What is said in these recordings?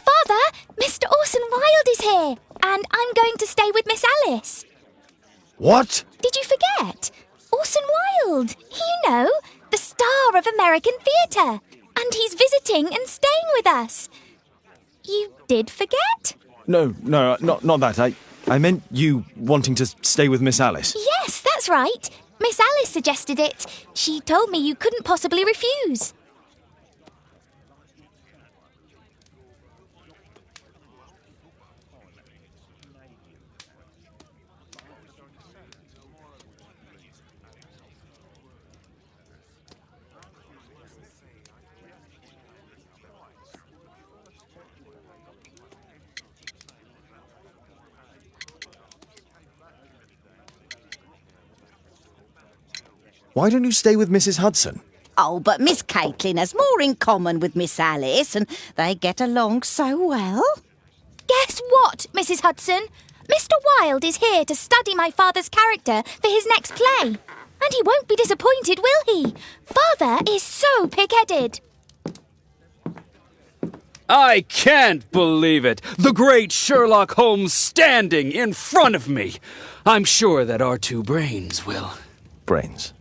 Father, Mr. Orson Wilde is here, and I'm going to stay with Miss Alice. What? Did you forget? Orson Wilde, you know, the star of American theatre, and he's visiting and staying with us. You did forget? No, not that. I meant you wanting to stay with Miss Alice. Yes, that's right. Miss Alice suggested it. She told me you couldn't possibly refuse. Why don't you stay with Mrs. Hudson? Oh, but Miss Caitlin has more in common with Miss Alice, and they get along so well. Guess what, Mrs. Hudson? Mr. Wilde is here to study my father's character for his next play. And he won't be disappointed, will he? Father is so pig-headed. I can't believe it! The great Sherlock Holmes standing in front of me! I'm sure that our two brains will... Brains.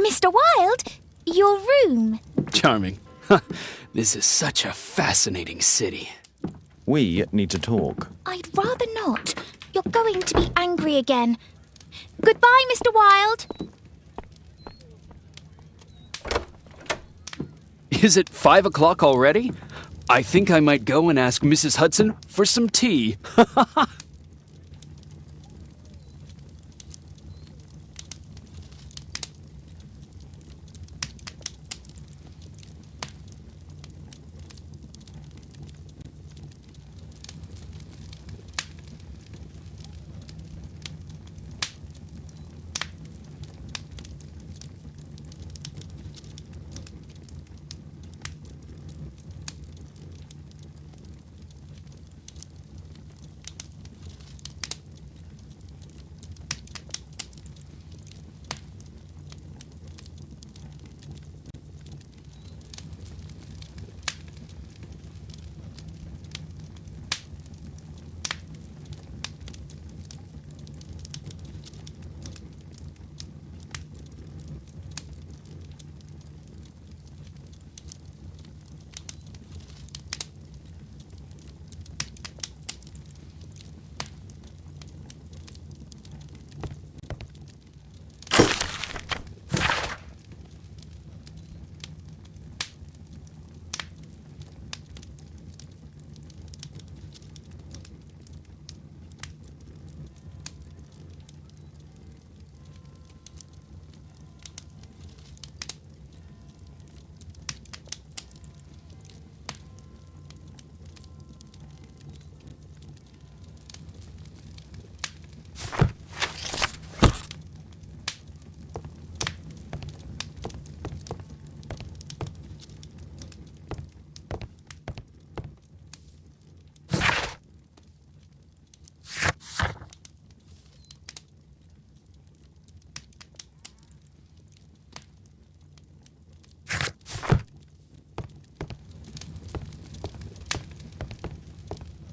Mr. Wilde, your room. Charming. This is such a fascinating city. We need to talk. I'd rather not. You're going to be angry again. Goodbye, Mr. Wilde. Is it 5 o'clock already? I think I might go and ask Mrs. Hudson for some tea.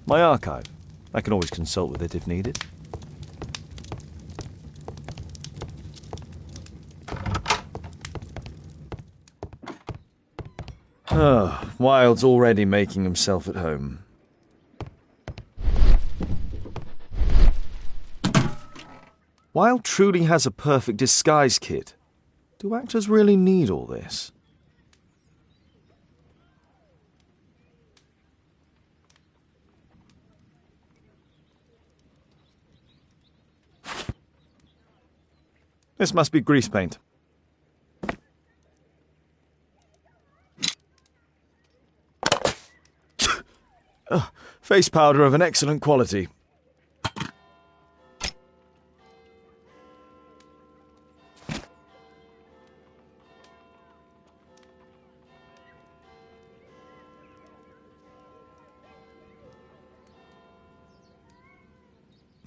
My archive. I can always consult with it if needed. Oh, Wilde's already making himself at home. Wilde truly has a perfect disguise kit. Do actors really need all this? This must be grease paint. Face powder of an excellent quality.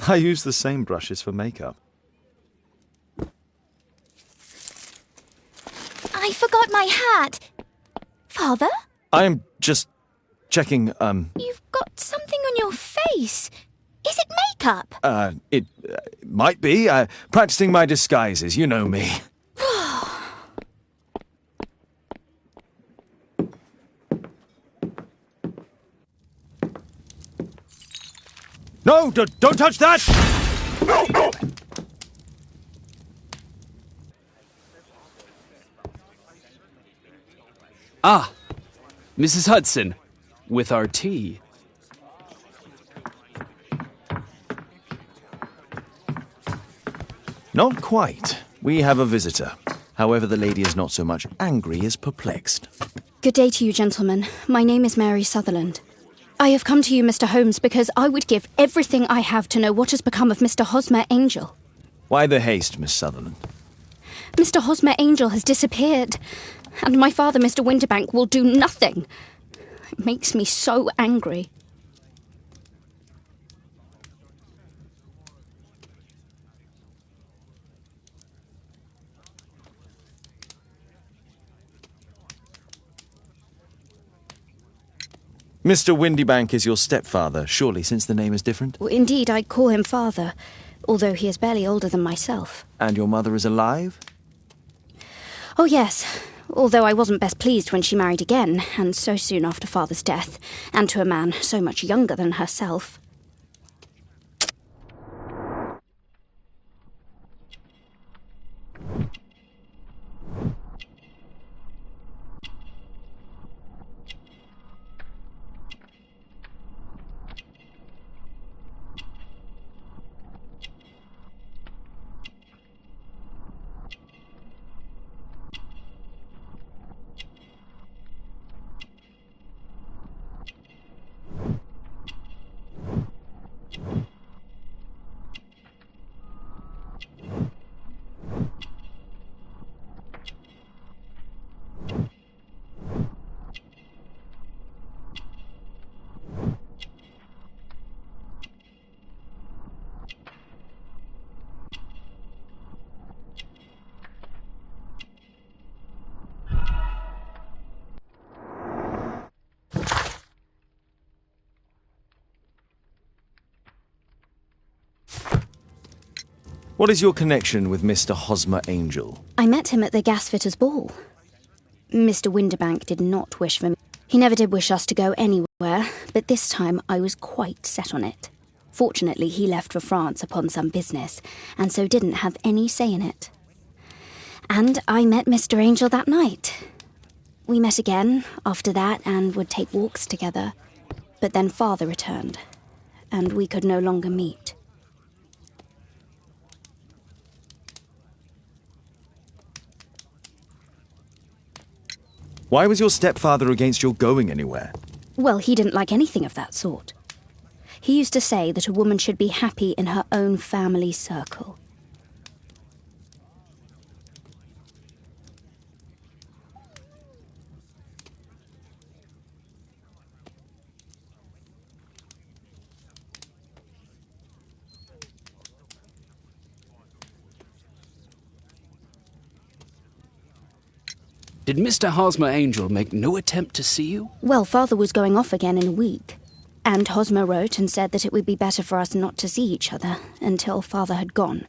I use the same brushes for makeup. I forgot my hat. Father? I'm just checking, You've got something on your face. Is it makeup? It might be. Practicing my disguises, you know me. No, don't touch that! Ah, Mrs. Hudson, with our tea. Not quite. We have a visitor. However, the lady is not so much angry as perplexed. Good day to you, gentlemen. My name is Mary Sutherland. I have come to you, Mr. Holmes, because I would give everything I have to know what has become of Mr. Hosmer Angel. Why the haste, Miss Sutherland? Mr. Hosmer Angel has disappeared, and my father, Mr. Winterbank, will do nothing. It makes me so angry. Mr. Windybank is your stepfather, surely, since the name is different? Well, indeed, I call him father, although he is barely older than myself. And your mother is alive? Oh, yes. Although I wasn't best pleased when she married again, and so soon after Father's death, and to a man so much younger than herself. What is your connection with Mr. Hosmer Angel? I met him at the gasfitter's ball. Mr. Winderbank did not wish for me. He never did wish us to go anywhere, but this time I was quite set on it. Fortunately, he left for France upon some business, and so didn't have any say in it. And I met Mr. Angel that night. We met again after that and would take walks together. But then Father returned, and we could no longer meet. Why was your stepfather against your going anywhere? Well, he didn't like anything of that sort. He used to say that a woman should be happy in her own family circle. Did Mr. Hosmer Angel make no attempt to see you? Well, Father was going off again in a week, and Hosmer wrote and said that it would be better for us not to see each other until Father had gone.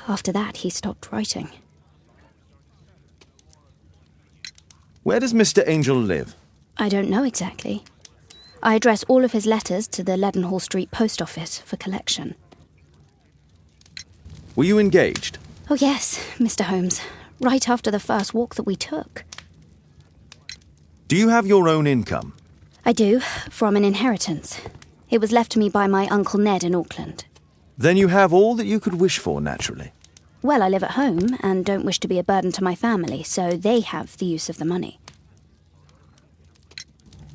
After that, he stopped writing. Where does Mr. Angel live? I don't know exactly. I address all of his letters to the Leadenhall Street post office for collection. Were you engaged? Oh yes, Mr. Holmes. Right after the first walk that we took. Do you have your own income? I do, from an inheritance. It was left to me by my Uncle Ned in Auckland. Then you have all that you could wish for, naturally. Well, I live at home and don't wish to be a burden to my family, so they have the use of the money.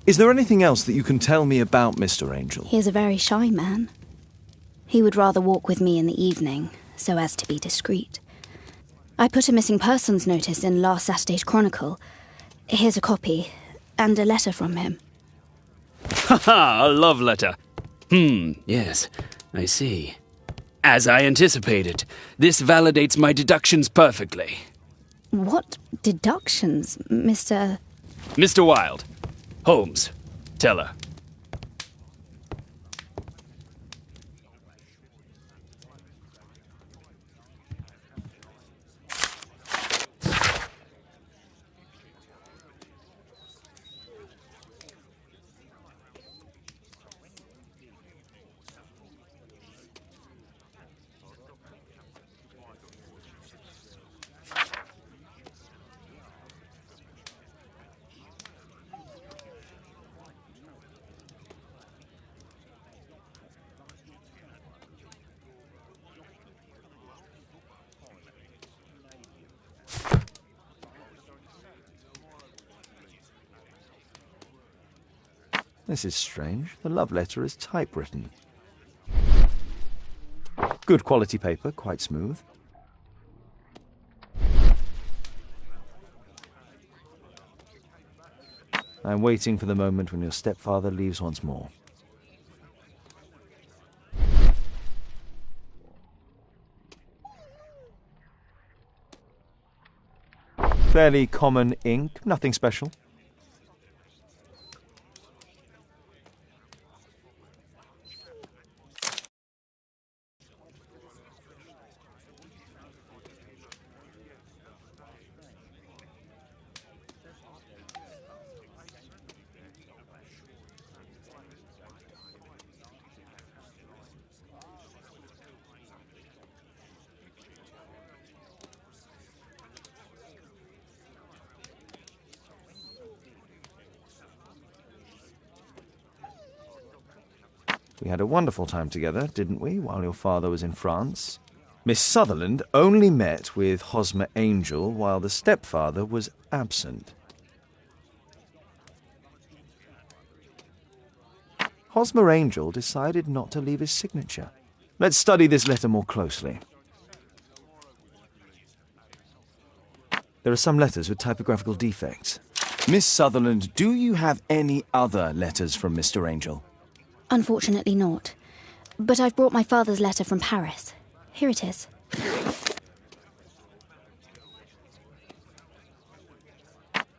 Is there anything else that you can tell me about Mr. Angel? He is a very shy man. He would rather walk with me in the evening, so as to be discreet. I put a missing persons notice in last Saturday's Chronicle. Here's a copy, and a letter from him. Ha ha, a love letter. Yes, I see. As I anticipated, this validates my deductions perfectly. What deductions, Mr. Mr. Wilde. Holmes. Tell her. This is strange. The love letter is typewritten. Good quality paper, quite smooth. I'm waiting for the moment when your stepfather leaves once more. Fairly common ink, nothing special. We had a wonderful time together, didn't we, while your father was in France? Miss Sutherland only met with Hosmer Angel while the stepfather was absent. Hosmer Angel decided not to leave his signature. Let's study this letter more closely. There are some letters with typographical defects. Miss Sutherland, do you have any other letters from Mr. Angel? Unfortunately not. But I've brought my father's letter from Paris. Here it is.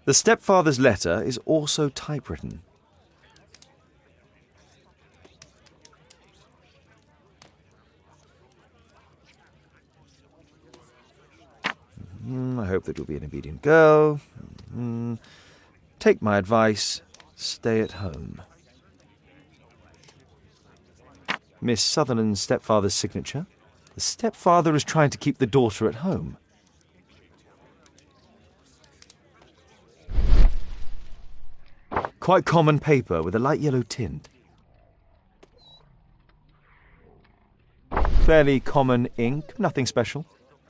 The stepfather's letter is also typewritten. I hope that you'll be an obedient girl. Take my advice. Stay at home. Miss Sutherland's stepfather's signature. The stepfather is trying to keep the daughter at home. Quite common paper with a light yellow tint. Fairly common ink, nothing special.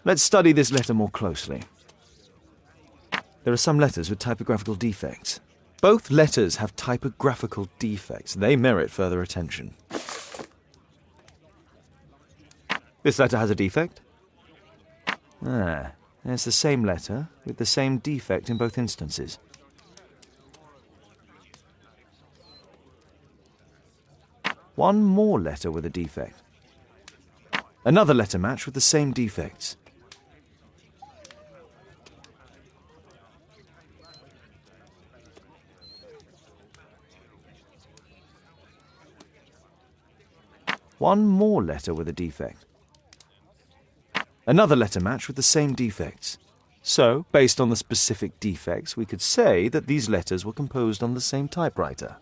Let's study this letter more closely. There are some letters with typographical defects. Both letters have typographical defects. They merit further attention. This letter has a defect. It's the same letter with the same defect in both instances. One more letter with a defect. Another letter match with the same defects. One more letter with a defect. Another letter match with the same defects. So, based on the specific defects, we could say that these letters were composed on the same typewriter.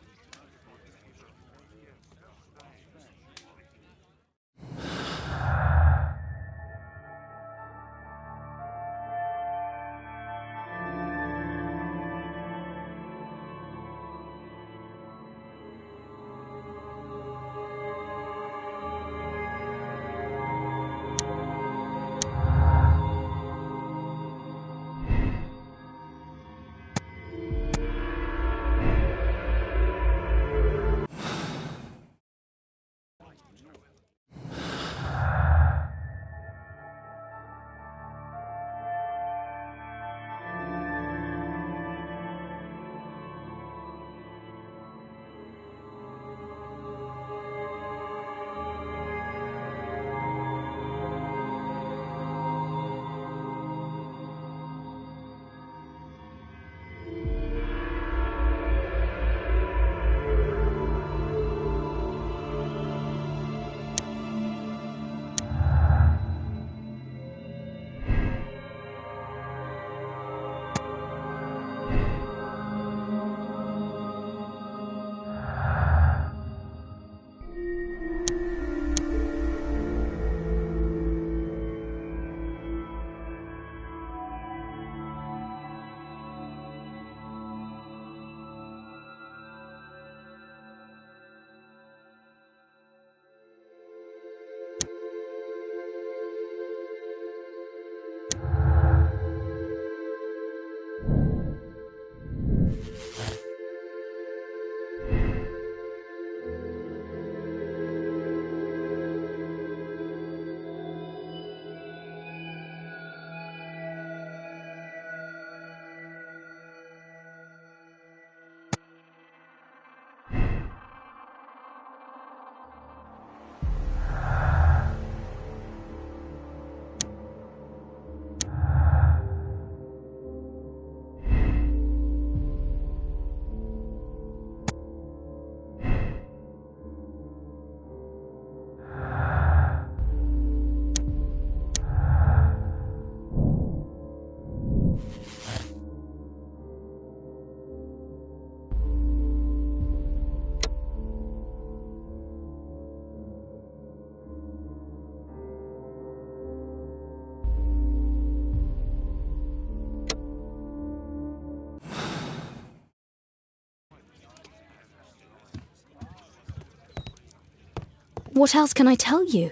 What else can I tell you?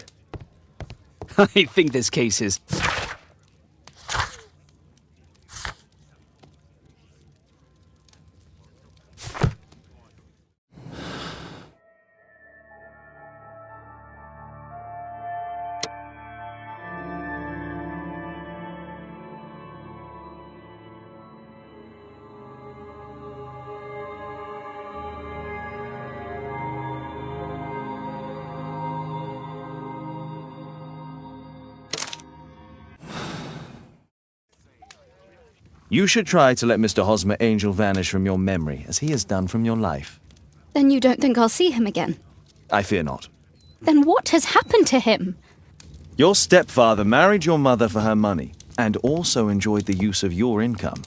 I think this case is... You should try to let Mr. Hosmer Angel vanish from your memory, as he has done from your life. Then you don't think I'll see him again? I fear not. Then what has happened to him? Your stepfather married your mother for her money, and also enjoyed the use of your income.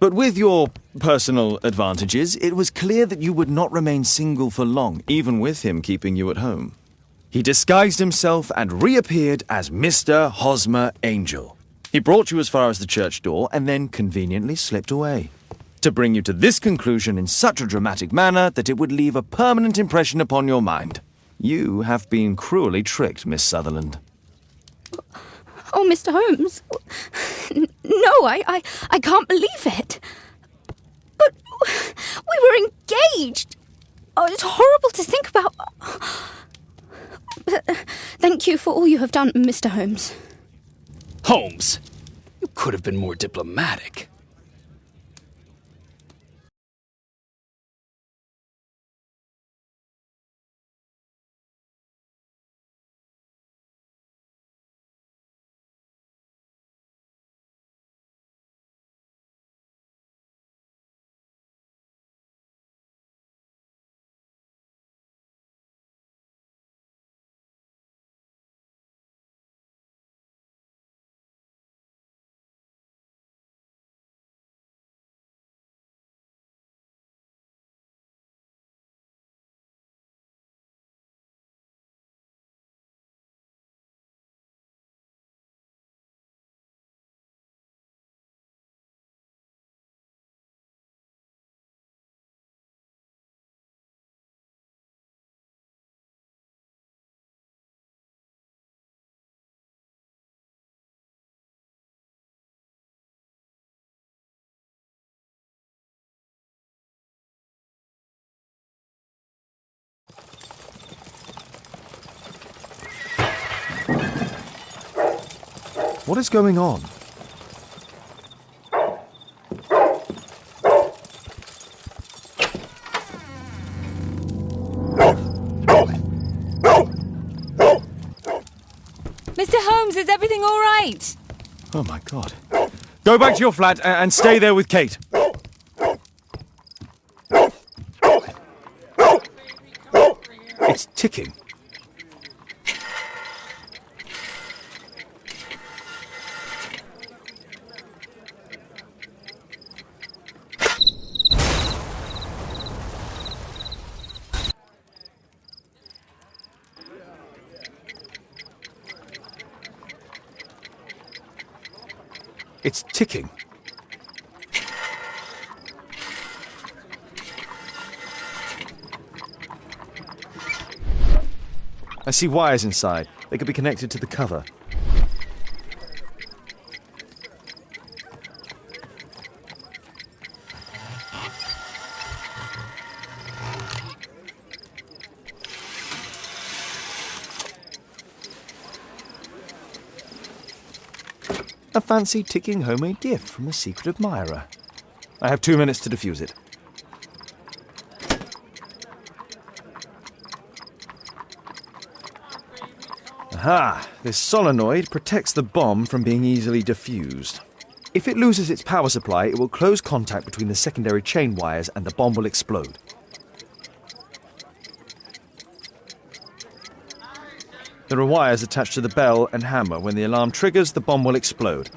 But with your personal advantages, it was clear that you would not remain single for long, even with him keeping you at home. He disguised himself and reappeared as Mr. Hosmer Angel. He brought you as far as the church door and then conveniently slipped away, to bring you to this conclusion in such a dramatic manner that it would leave a permanent impression upon your mind. You have been cruelly tricked, Miss Sutherland. Oh, Mr. Holmes. No, I can't believe it. But we were engaged. Oh, it's horrible to think about. But thank you for all you have done, Mr. Holmes. Holmes, you could have been more diplomatic. What is going on? Mr. Holmes, is everything all right? Oh my God. Go back to your flat and stay there with Kate. It's ticking. It's ticking. I see wires inside. They could be connected to the cover. A fancy ticking homemade gift from a secret admirer. I have 2 minutes to defuse it. Aha! This solenoid protects the bomb from being easily diffused. If it loses its power supply, it will close contact between the secondary chain wires and the bomb will explode. There are wires attached to the bell and hammer. When the alarm triggers, the bomb will explode.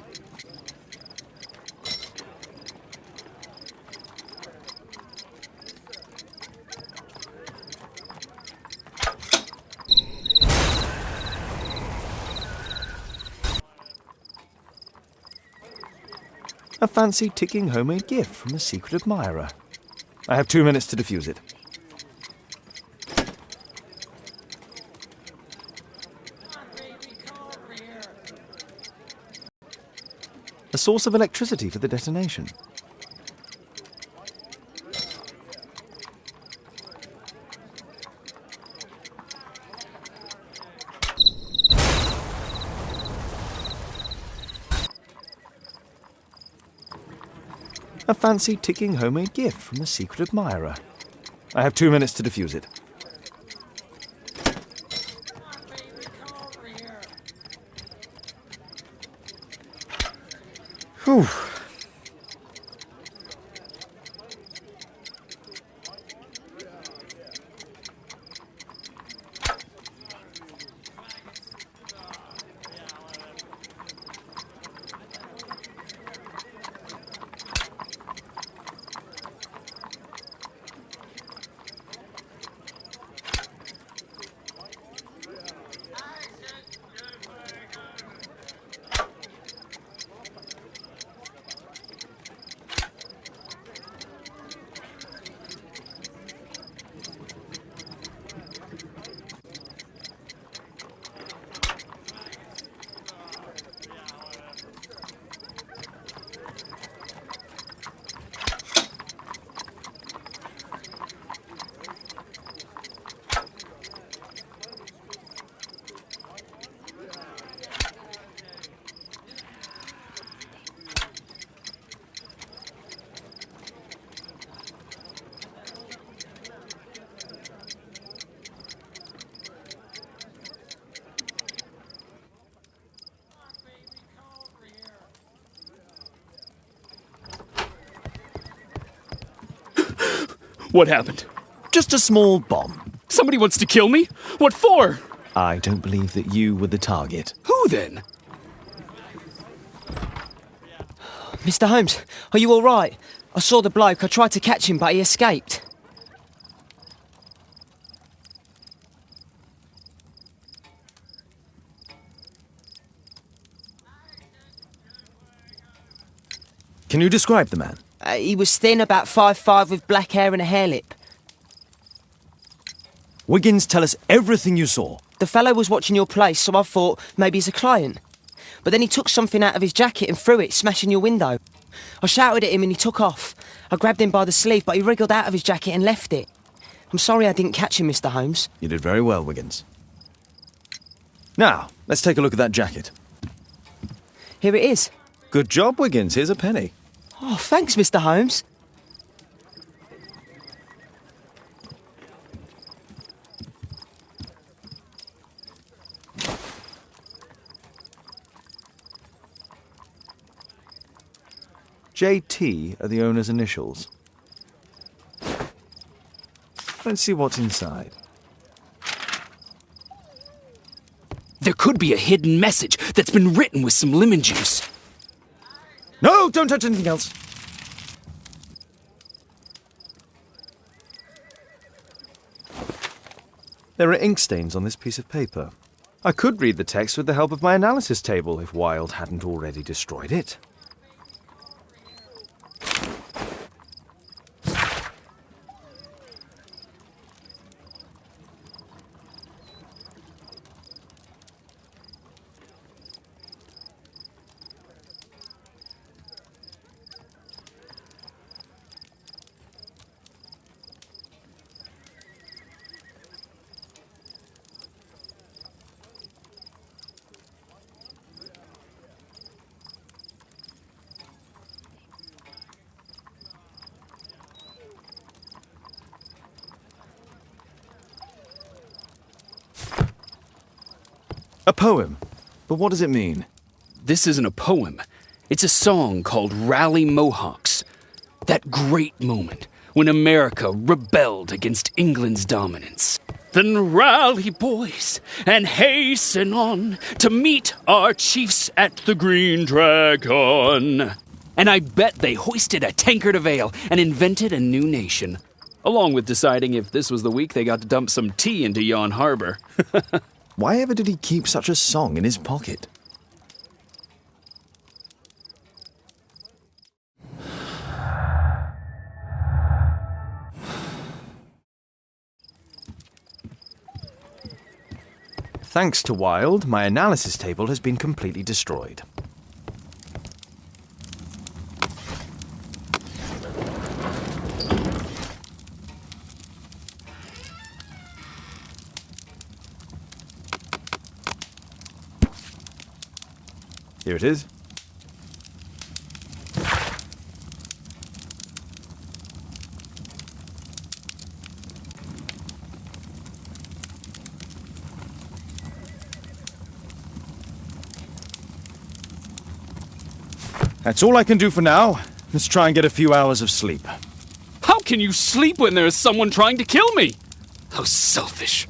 A fancy ticking homemade gift from a secret admirer. I have 2 minutes to defuse it. A source of electricity for the detonation. A fancy ticking homemade gift from a secret admirer. I have 2 minutes to defuse it. Whew. What happened? Just a small bomb. Somebody wants to kill me? What for? I don't believe that you were the target. Who then? Mr. Holmes, are you all right? I saw the bloke. I tried to catch him, but he escaped. Can you describe the man? He was thin, about 5'5", with black hair and a hare lip. Wiggins, tell us everything you saw. The fellow was watching your place, so I thought maybe he's a client. But then he took something out of his jacket and threw it, smashing your window. I shouted at him and he took off. I grabbed him by the sleeve, but he wriggled out of his jacket and left it. I'm sorry I didn't catch him, Mr. Holmes. You did very well, Wiggins. Now, let's take a look at that jacket. Here it is. Good job, Wiggins. Here's a penny. Oh, thanks, Mr. Holmes. JT are the owner's initials. Let's see what's inside. There could be a hidden message that's been written with some lemon juice. No, don't touch anything else. There are ink stains on this piece of paper. I could read the text with the help of my analysis table if Wilde hadn't already destroyed it. A poem. But what does it mean? This isn't a poem. It's a song called Rally Mohawks. That great moment when America rebelled against England's dominance. Then rally, boys, and hasten on to meet our chiefs at the Green Dragon. And I bet they hoisted a tankard of ale and invented a new nation. Along with deciding if this was the week they got to dump some tea into Yon Harbor. Why ever did he keep such a song in his pocket? Thanks to Wilde, my analysis table has been completely destroyed. Here it is. That's all I can do for now. Let's try and get a few hours of sleep. How can you sleep when there is someone trying to kill me? How selfish.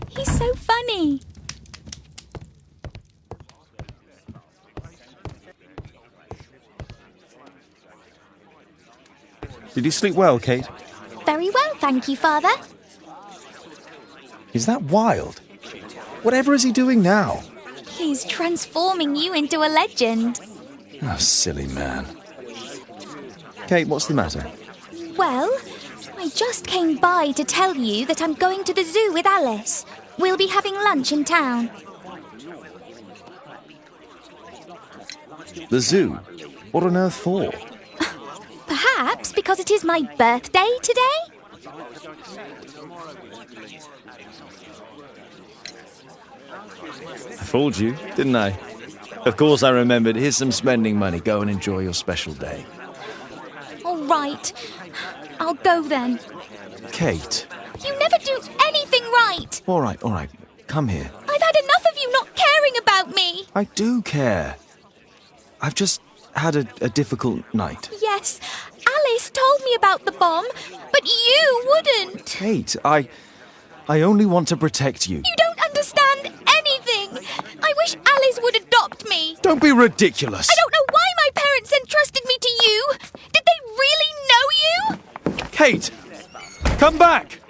He's so funny. Did you sleep well, Kate? Very well, thank you, Father. Is that Wilde? Whatever is he doing now? He's transforming you into a legend. Oh, silly man. Kate, what's the matter? Well, I just came by to tell you that I'm going to the zoo with Alice. We'll be having lunch in town. The zoo? What on earth for? Perhaps because it is my birthday today? I fooled you, didn't I? Of course I remembered. Here's some spending money. Go and enjoy your special day. All right. I'll go then. Kate. You never do anything right. All right. Come here. I've had enough of you not caring about me. I do care. I've just had a difficult night. Yes, Alice told me about the bomb, but you wouldn't. Kate, I only want to protect you. You don't understand anything. I wish Alice would adopt me. Don't be ridiculous. I don't know why my parents entrusted me to you. Did they really know you? Kate, come back!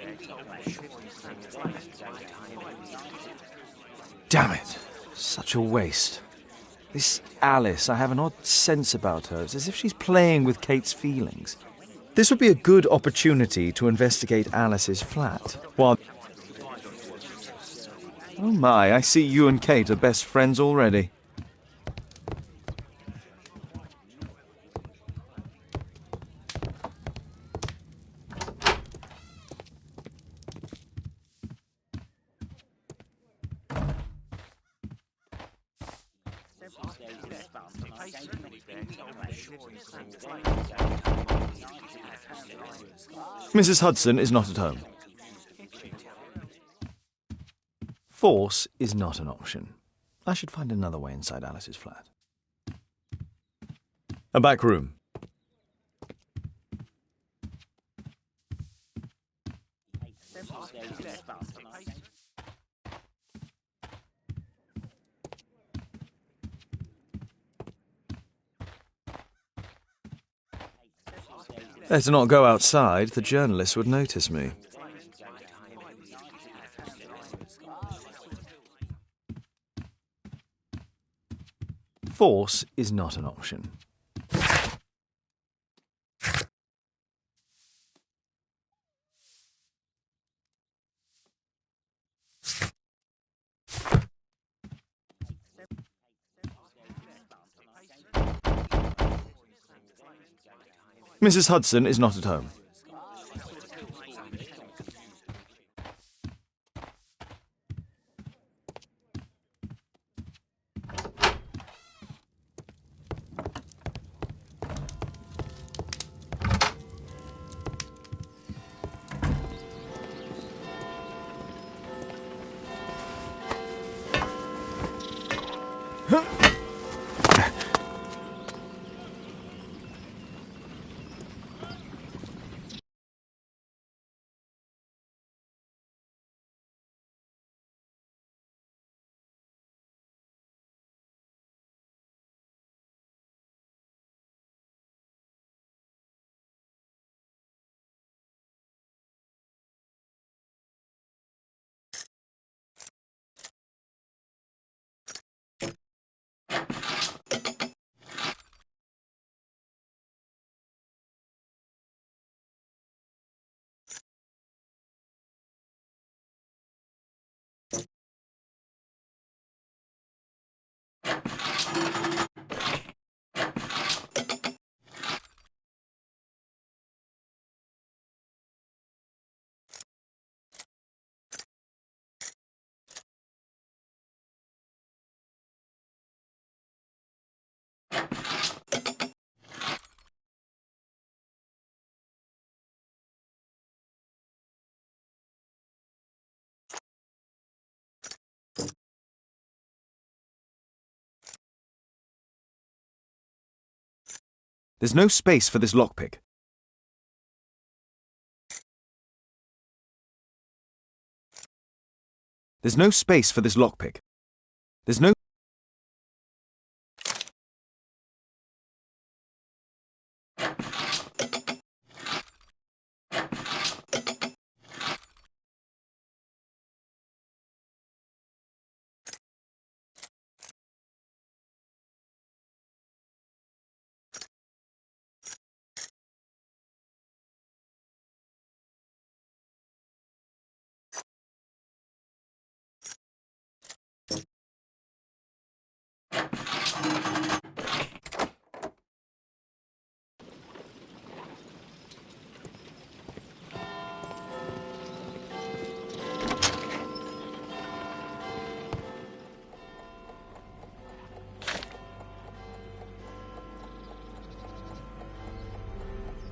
Damn it. Such a waste. This Alice, I have an odd sense about her. It's as if she's playing with Kate's feelings. This would be a good opportunity to investigate Alice's flat. While... Oh my, I see you and Kate are best friends already. Mrs. Hudson is not at home. Force is not an option. I should find another way inside Alice's flat. A back room. Better not go outside. The journalists would notice me. Force is not an option. Mrs. Hudson is not at home. There's no space for this lockpick. There's no space for this lockpick. There's no...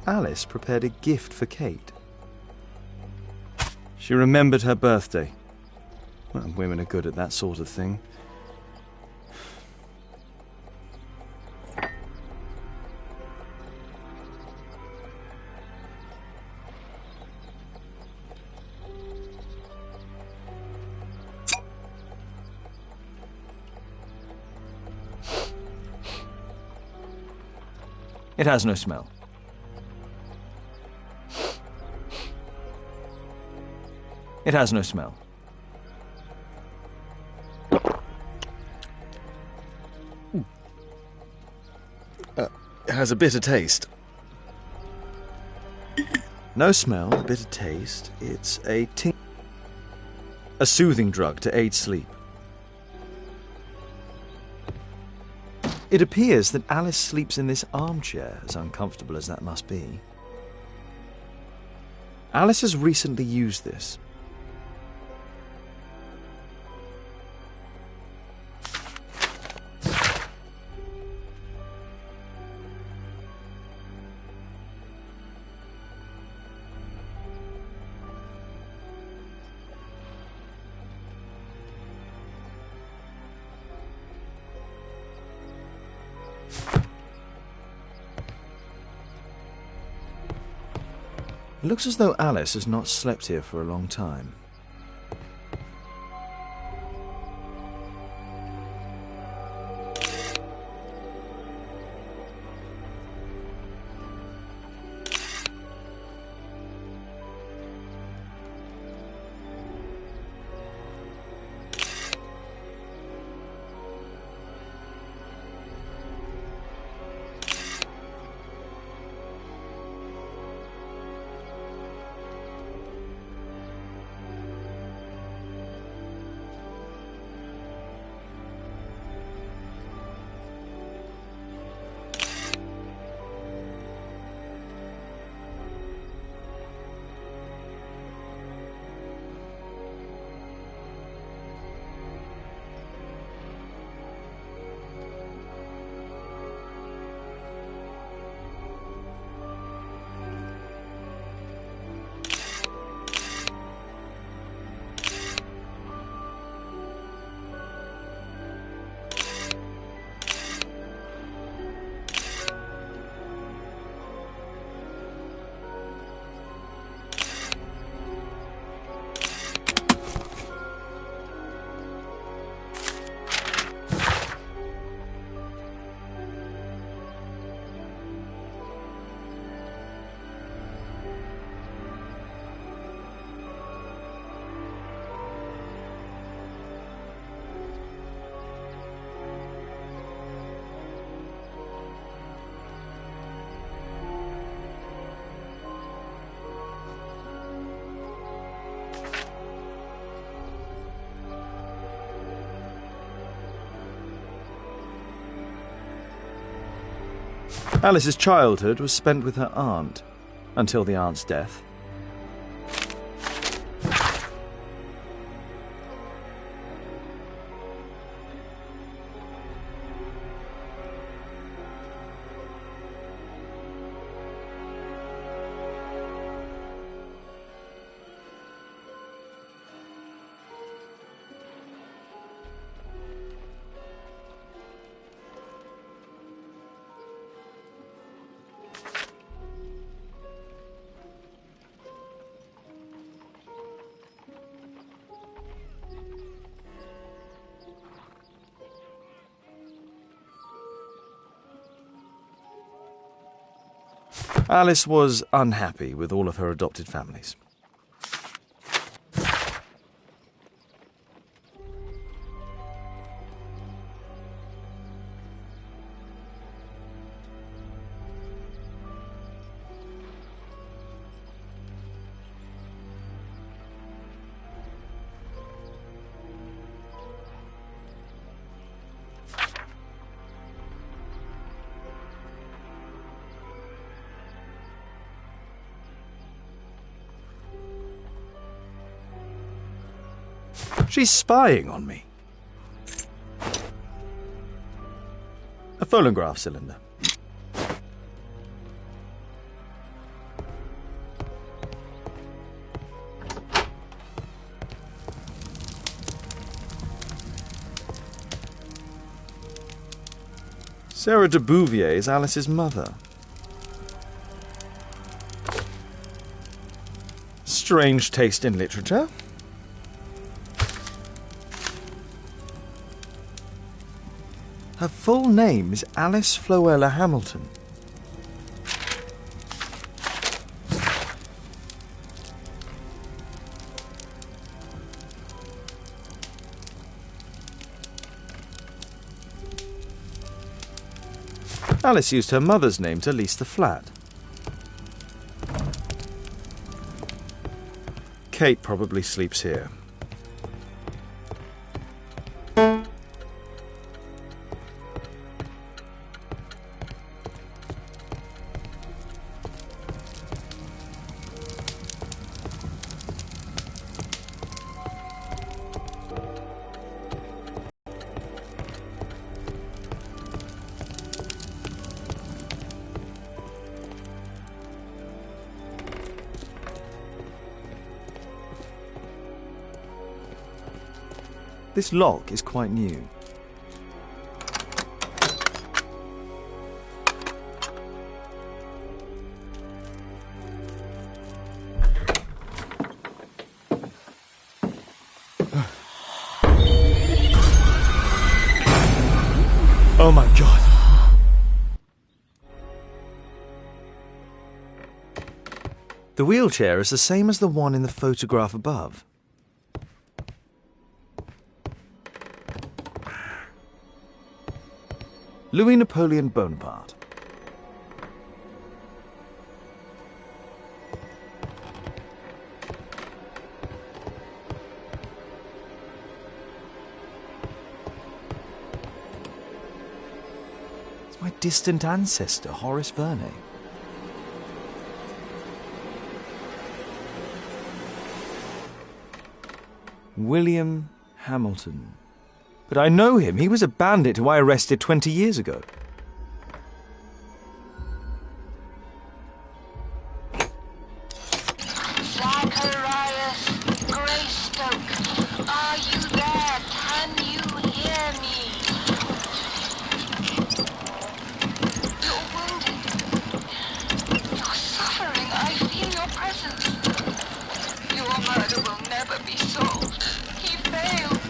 Alice prepared a gift for Kate. She remembered her birthday. Well, women are good at that sort of thing. It has no smell. It has no smell. It has a bitter taste. No smell, a bitter taste. It's a soothing drug to aid sleep. It appears that Alice sleeps in this armchair, as uncomfortable as that must be. Alice has recently used this. It looks as though Alice has not slept here for a long time. Alice's childhood was spent with her aunt, until the aunt's death. Alice was unhappy with all of her adopted families. She's spying on me. A phonograph cylinder. Sarah de Bouvier is Alice's mother. Strange taste in literature. Her full name is Alice Floella Hamilton. Alice used her mother's name to lease the flat. Kate probably sleeps here. This lock is quite new. Oh my God. The wheelchair is the same as the one in the photograph above. Louis Napoleon Bonaparte. It's my distant ancestor, Horace Verne. William Hamilton. But I know him. He was a bandit who I arrested 20 years ago. Zacharias Greystoke, are you there? Can you hear me? You're wounded. You're suffering. I feel your presence. Your murder will never be solved. He failed.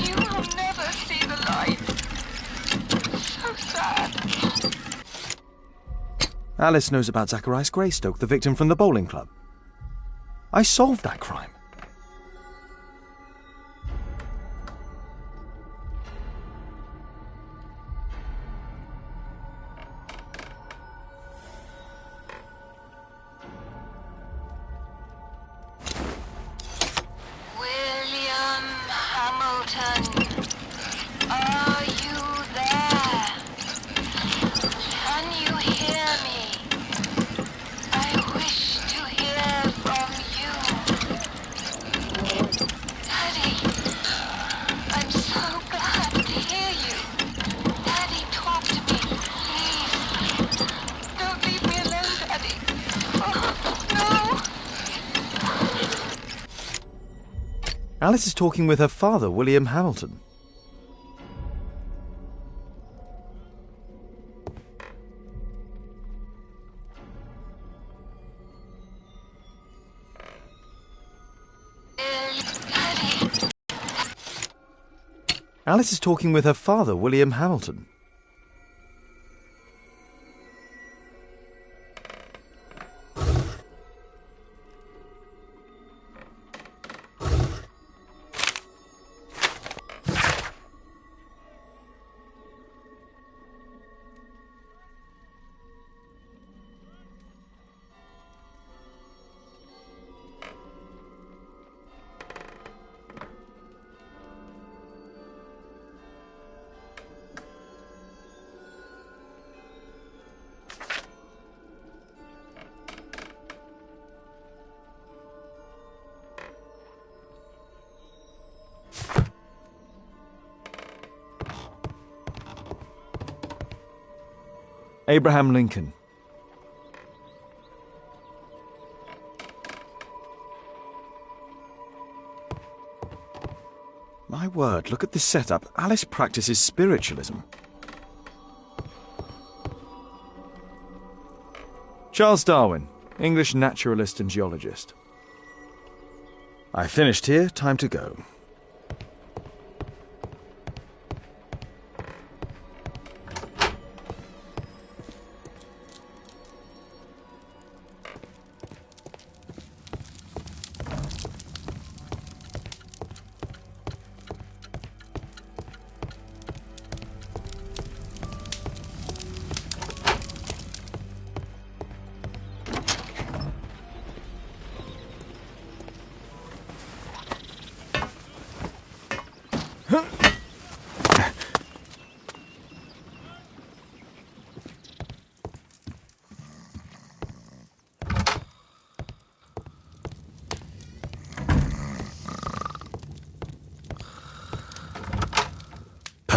You will never see the light. So sad. Alice knows about Zacharias Greystoke, the victim from the bowling club. I solved that crime. William Hamilton, are you there? Can you hear Alice is talking with her father, William Hamilton. Alice is talking with her father, William Hamilton. Abraham Lincoln. My word, look at this setup. Alice practices spiritualism. Charles Darwin, English naturalist and geologist. I finished here, time to go.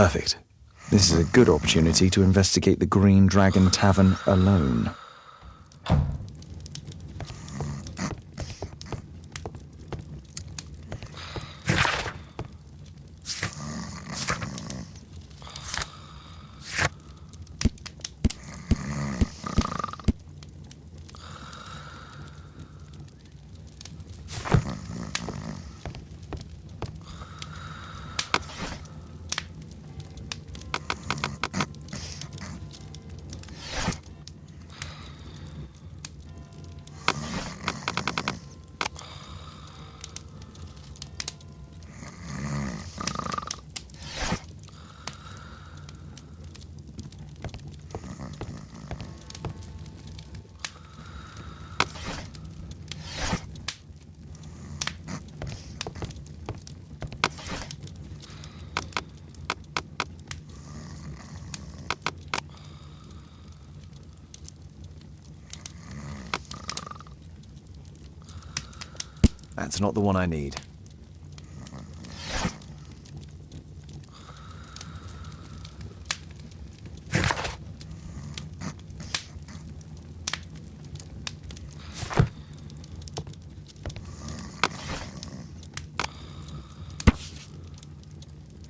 Perfect. This is a good opportunity to investigate the Green Dragon Tavern alone. That's not the one I need.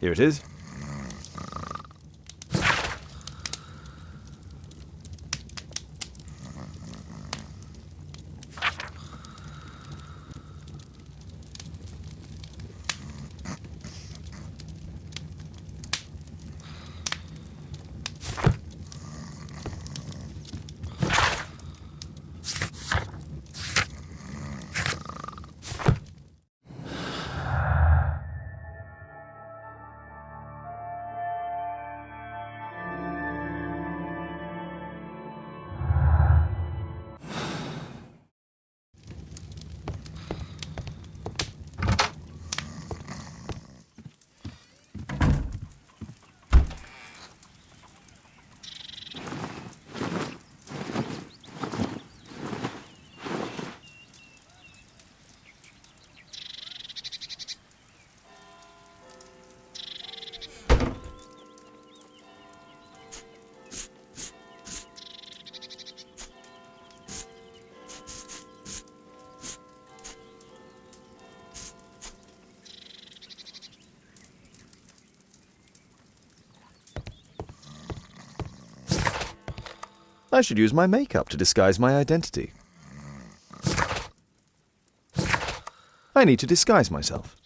Here it is. I should use my makeup to disguise my identity. I need to disguise myself.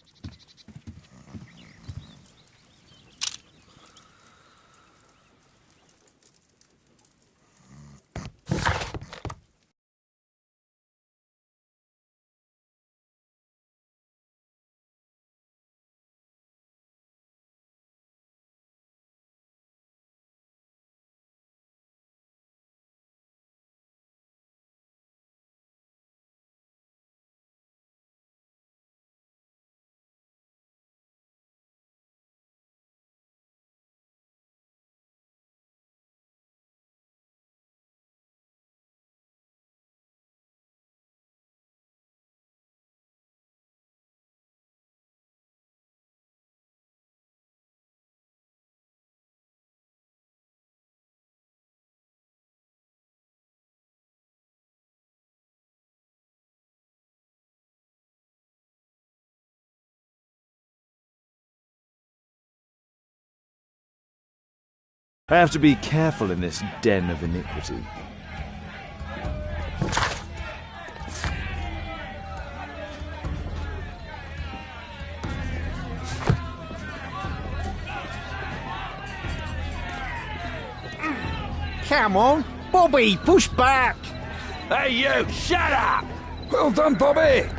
I have to be careful in this den of iniquity. Come on, Bobby, push back! Hey you, shut up! Well done, Bobby!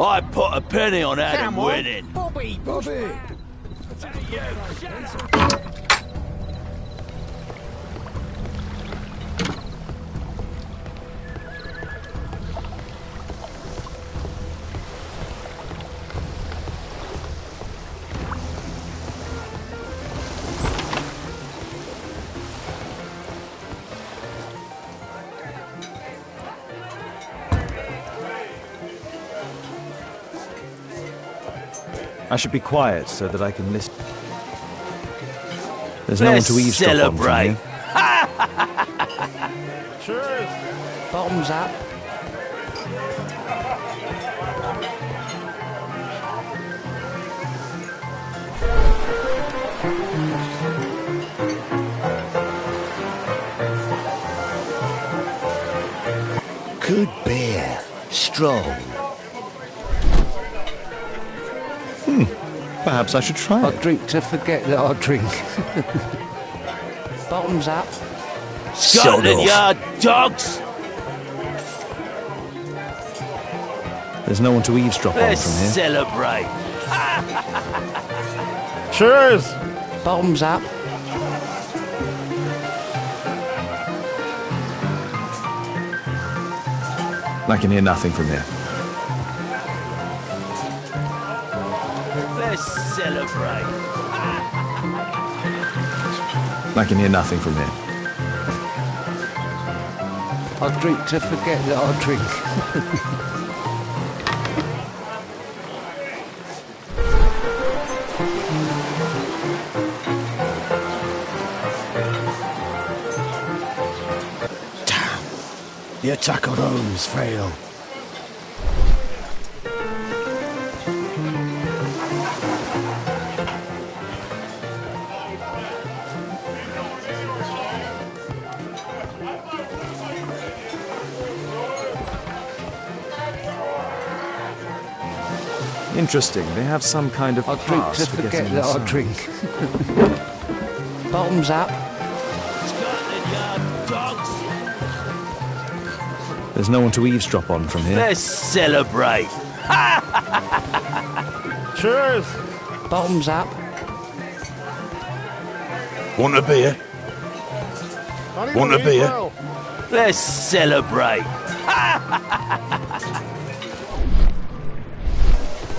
I put a penny on Adam Come on, winning. Bobby, push back! Hey you, shut up! I should be quiet so that I can listen. There's no one to eavesdrop celebrate. on from here. Cheers! Bottoms up. Good beer. Strong. Perhaps I should try I'll it. drink to forget that I drink. Bottoms up. Scotland Yard dogs! There's no one to eavesdrop on Let's from here. celebrate. Cheers! Bottoms up. I can hear nothing from here. Let's celebrate. I can hear nothing from here. I'll drink to forget that I drink. The attack on Holmes failed. Interesting. They have some kind of I'll drink pass to for forget getting that I inside. drink. Bottoms up. Scotland Yard dogs! There's no one to eavesdrop on from here. Let's celebrate. Cheers! Bottoms up. Want a beer? Want a beer? Let's celebrate.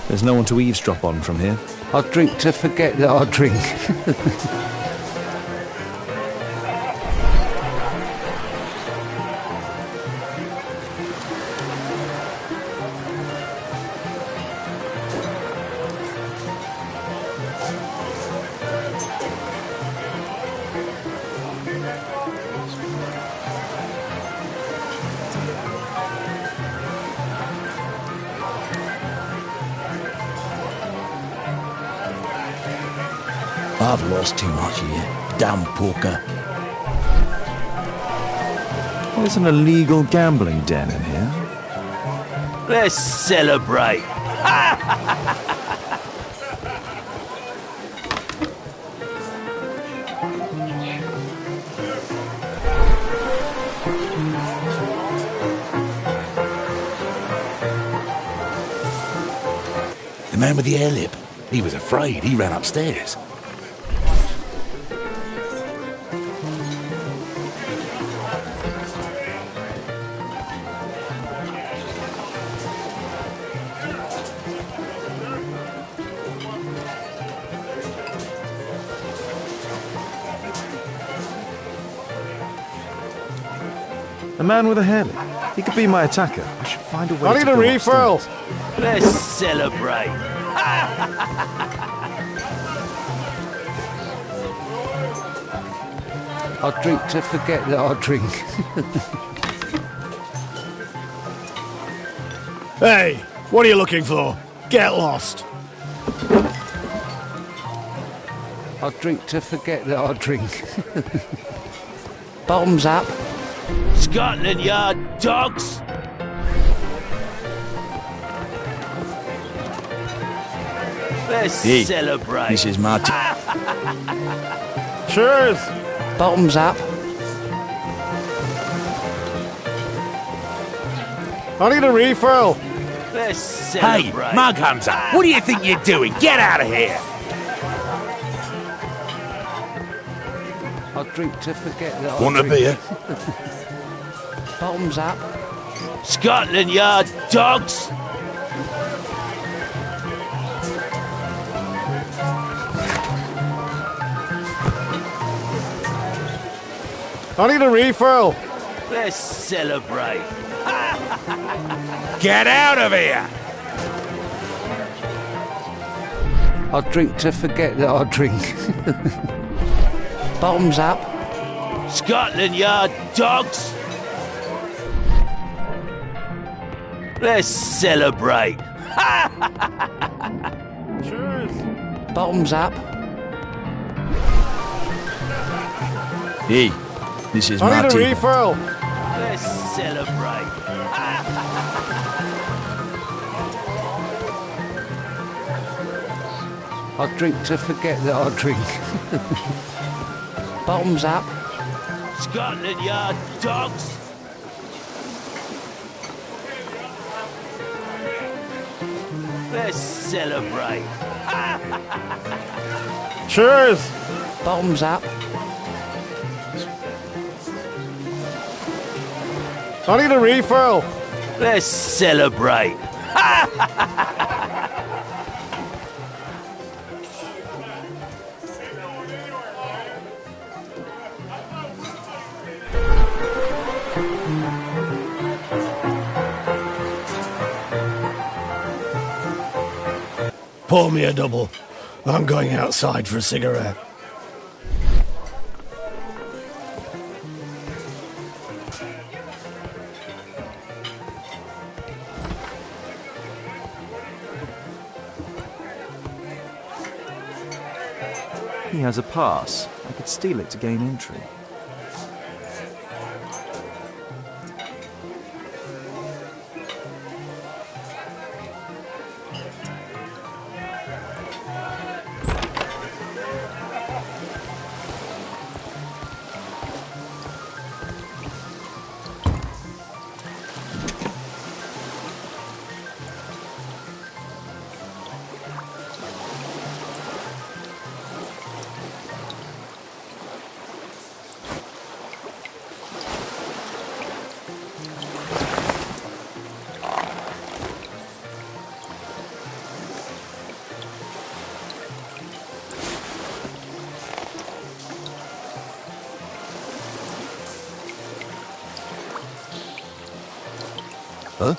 There's no one to eavesdrop on from here. I'll drink to forget that I drink. I've lost too much here. Damn poker. There's an illegal gambling den in here. Let's celebrate. The man with the air lip. He was afraid. He ran upstairs. A man with a hairlip. He could be my attacker. I should find a way I to need go a refill. upstairs. Let's celebrate. I drink to forget that I drink. Hey, what are you looking for? Get lost. I drink to forget that I drink. Bottoms up. Scotland Yard dogs. Let's celebrate. This is my Cheers. Bottoms up. I need a refill. Let's Hey, celebrate. Mug Hunter, what do you think you're doing? Get out of here! I drink to forget that I Want a drink. beer? Bottoms up. Scotland Yard dogs. I need a refill. Let's celebrate. Get out of here! I drink to forget that I drink. Bottoms up. Scotland Yard dogs. Let's celebrate. Cheers. Bottoms up. Hey, this is I my need a tea. refill. Let's celebrate. I drink to forget that I drink. Bottoms up. Scotland Yard dogs. Let's celebrate. Cheers. Bottoms up. I need a refill. Let's celebrate. Pour me a double. I'm going outside for a cigarette. He has a pass. I could steal it to gain entry. Huh?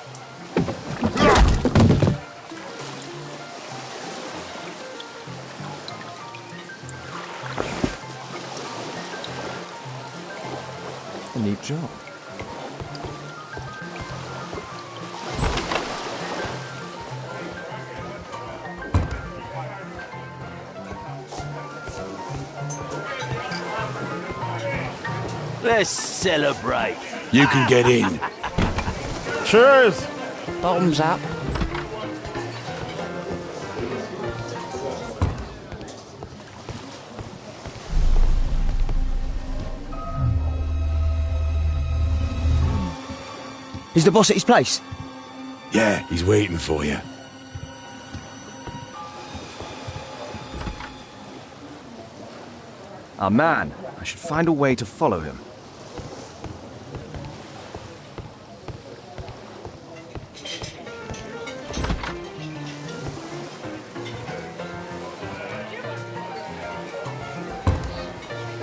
A neat job. Let's celebrate. You can get in. Cheers! Bottoms up. Is the boss at his place? Yeah, he's waiting for you. Our man. I should find a way to follow him.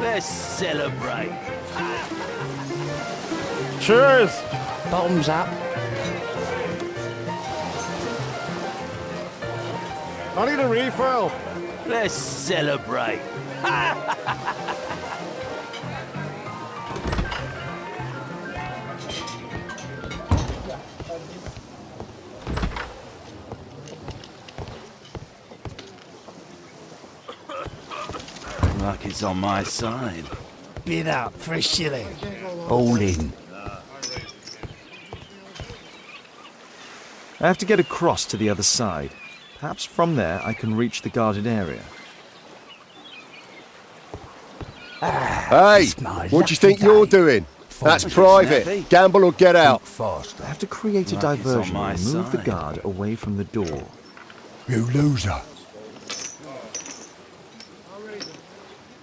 Let's celebrate. Cheers! Bottoms up. I need a refill. Let's celebrate. Luck is on my side. Bid up for a shilling. All in. I have to get across to the other side. Perhaps from there I can reach the guarded area. Hey, what do you think you're doing? That's private. Gamble or get out. I have to create a diversion and move the guard away from the door. You loser.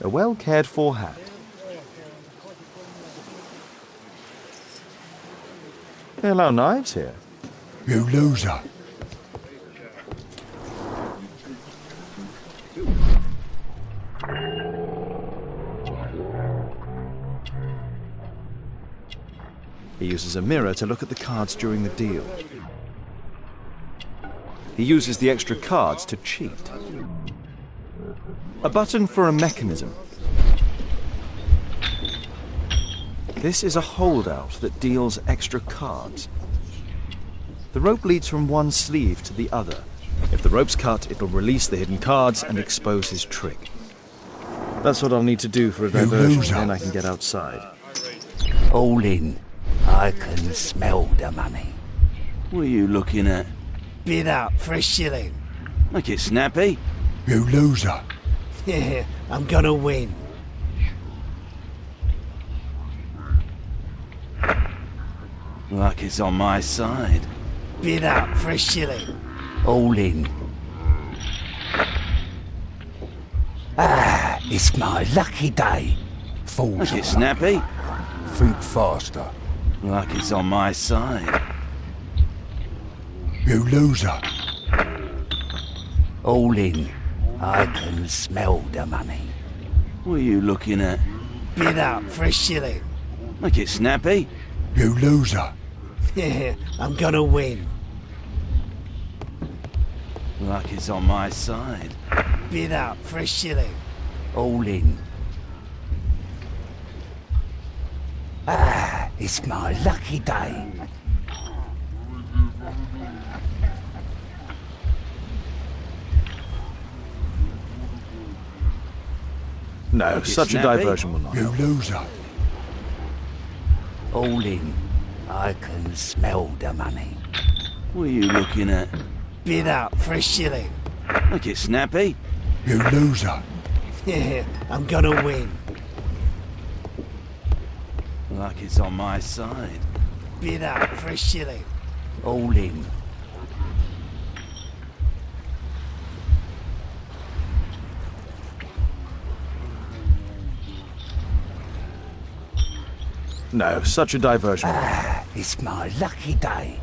A well-cared-for hat. They allow knives here. You loser. He uses a mirror to look at the cards during the deal. He uses the extra cards to cheat. A button for a mechanism. This is a holdout that deals extra cards. The rope leads from one sleeve to the other. If the rope's cut, it'll release the hidden cards and expose his trick. That's what I'll need to do for a diversion, then I can get outside. All in. I can smell the money. What are you looking at? Bid up for a shilling. Make it snappy. You loser. Yeah, I'm gonna win. Luck is on my side. Bid up for a shilling. All in. It's my lucky day. Make it snappy. Think faster. Luck is on my side. You loser. All in. I can smell the money. What are you looking at? Bid up for a shilling. Make it snappy. You loser. Yeah, I'm gonna win. Luck is on my side. Bid up for a shilling. All in. It's my lucky day. No, such a diversion will not You help. loser. All in. I can smell the money. What are you looking at? Bid up for a shilling. Make it snappy. You loser. Yeah, I'm gonna win. Luck is on my side. Bid up for a shilling. All in. No, such a diversion will not help. It's my lucky day.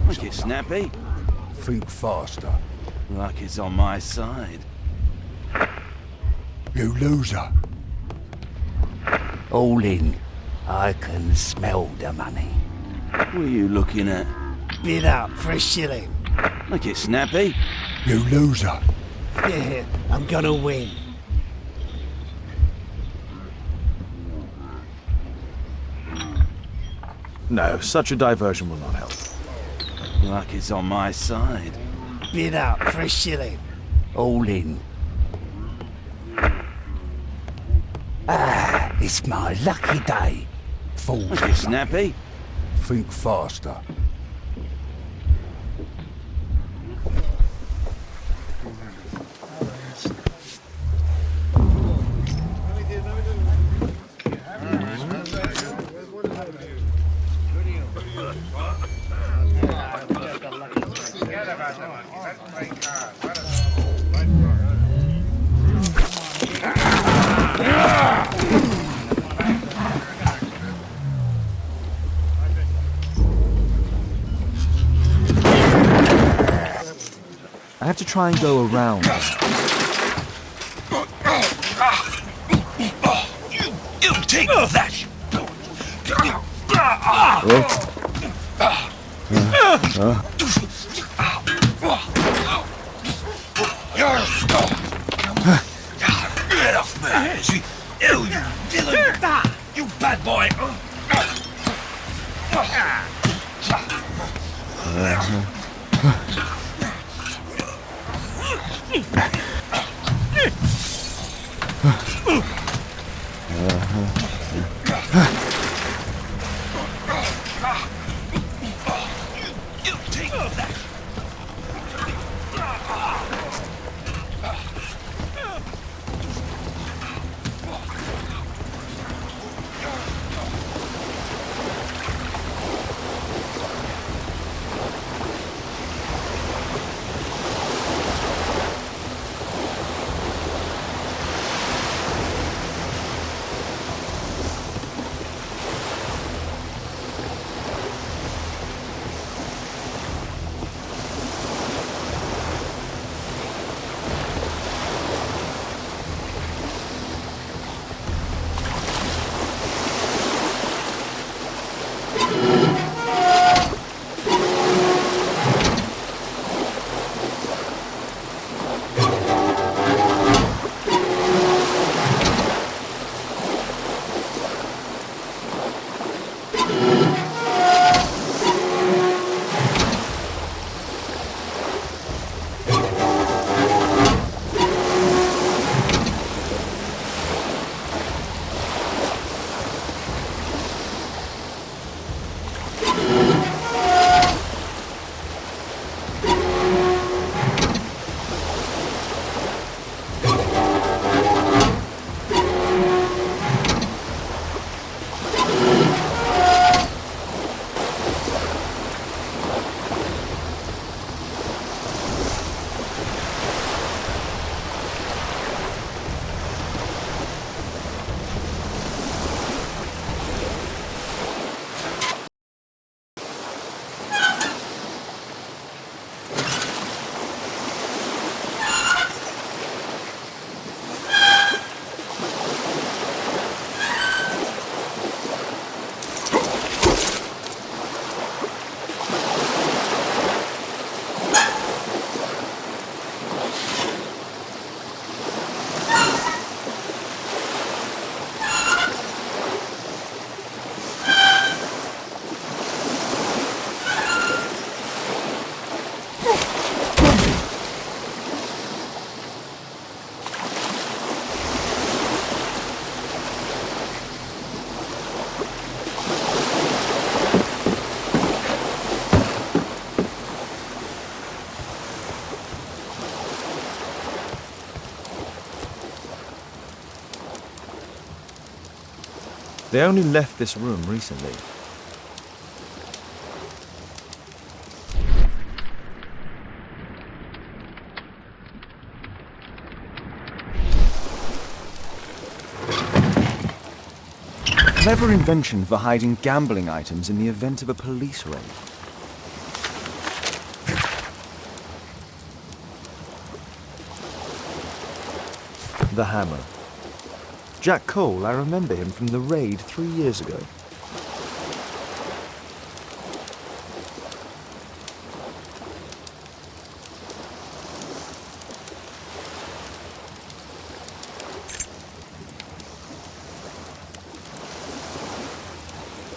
Make it snappy. Think faster. Luck is on my side. You loser. All in. I can smell the money. What are you looking at? Bid up for a shilling. Make it snappy. You loser. Yeah, I'm gonna win. No, such a diversion will not help. Luck is on my side. Bid up for a shilling. All in. It's my lucky day. fool. Was it snappy? Think faster. I have to try and go around. You take that! Get off me! You villain! You bad boy! You take that! They only left this room recently. Clever invention for hiding gambling items in the event of a police raid. The hammer. Jack Cole, I remember him from the raid 3 years ago.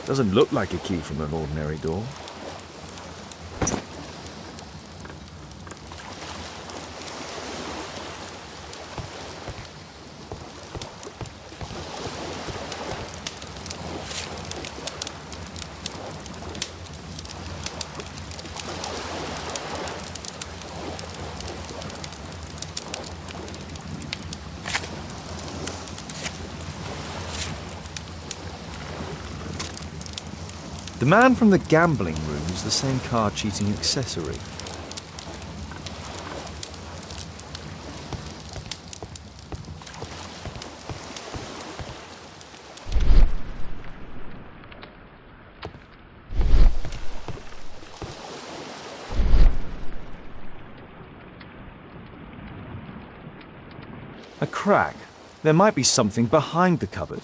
Doesn't look like a key from an ordinary door. man from the gambling room is the same card cheating accessory. A crack. There might be something behind the cupboard.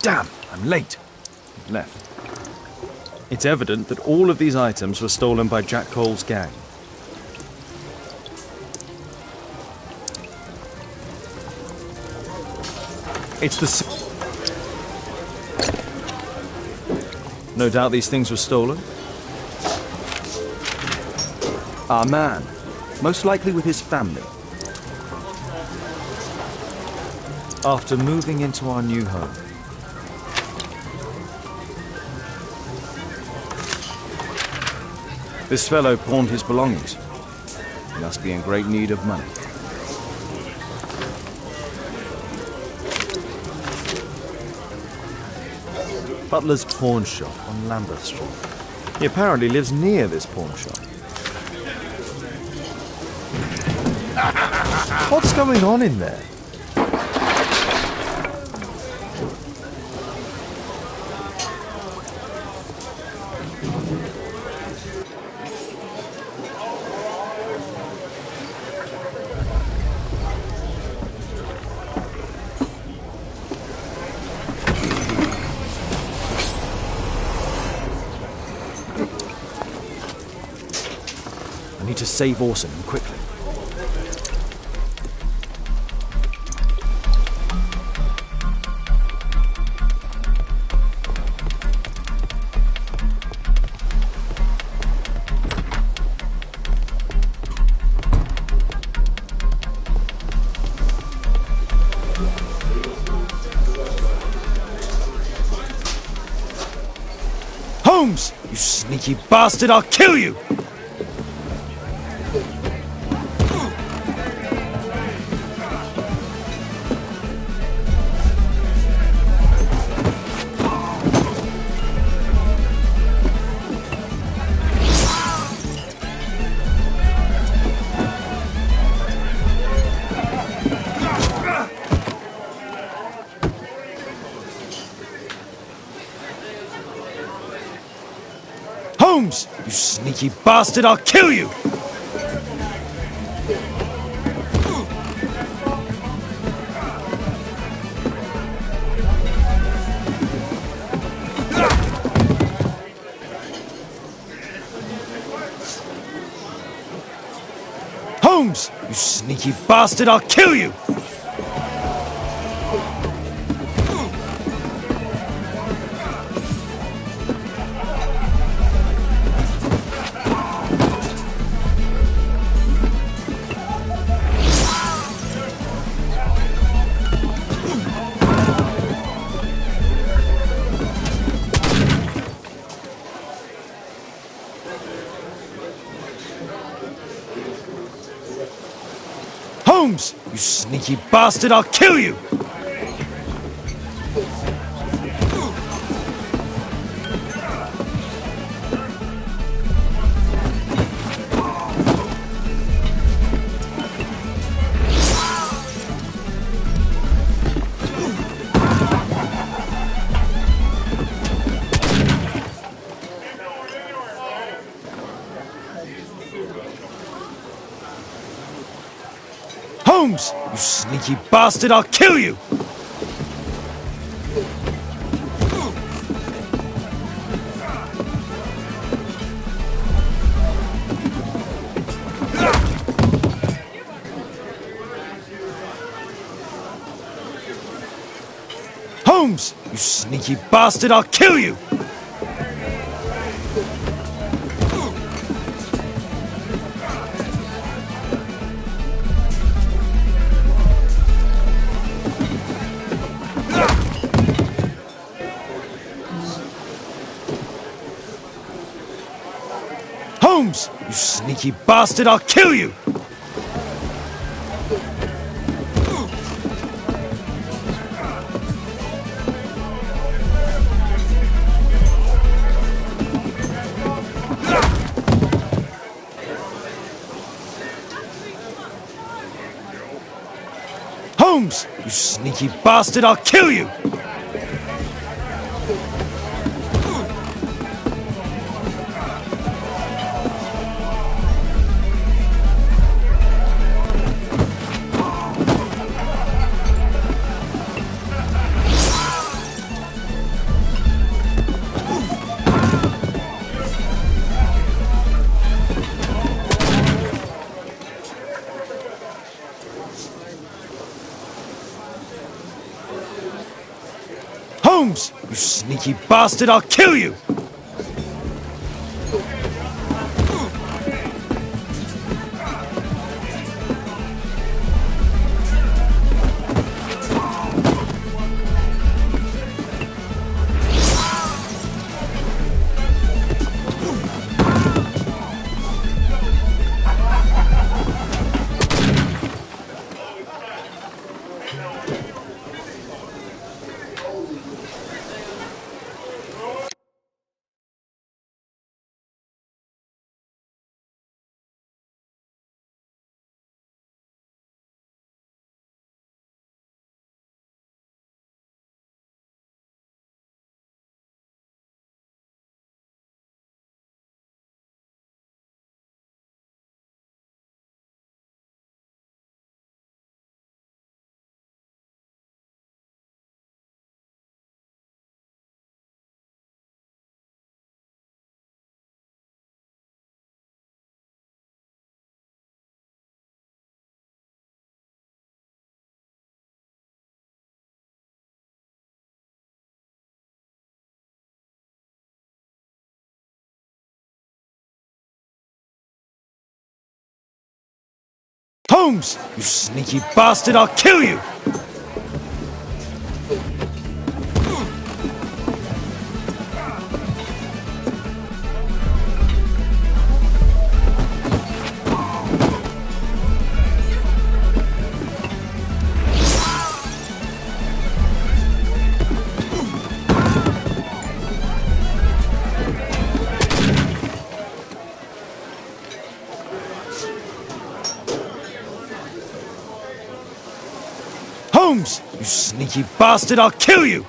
Damn, I'm late. Left. It's evident that all of these items were stolen by Jack Cole's gang. It's the... No doubt these things were stolen. Our man, most likely with his family. After moving into our new home. This fellow pawned his belongings. He must be in great need of money. Butler's pawn shop on Lambeth Street. He apparently lives near this pawn shop. What's going on in there? I need to save Orson quickly. Holmes! You sneaky bastard, I'll kill you! Holmes! You sneaky bastard, I'll kill you! Holmes! You sneaky bastard, I'll kill you! Holmes! You sneaky bastard, I'll kill you! Holmes! You sneaky bastard, I'll kill you! sneaky bastard, I'll kill you! Holmes! You sneaky bastard, I'll kill you! Holmes! You sneaky bastard, I'll kill you! Holmes! You sneaky bastard, I'll kill you! Holmes! You sneaky bastard, I'll kill you! Holmes! You sneaky bastard, I'll kill you!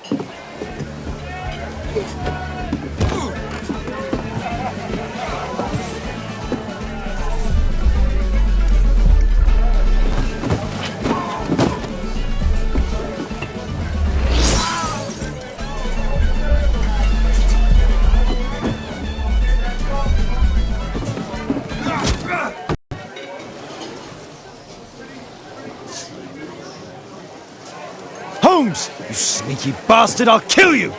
Holmes! You sneaky bastard, I'll kill you!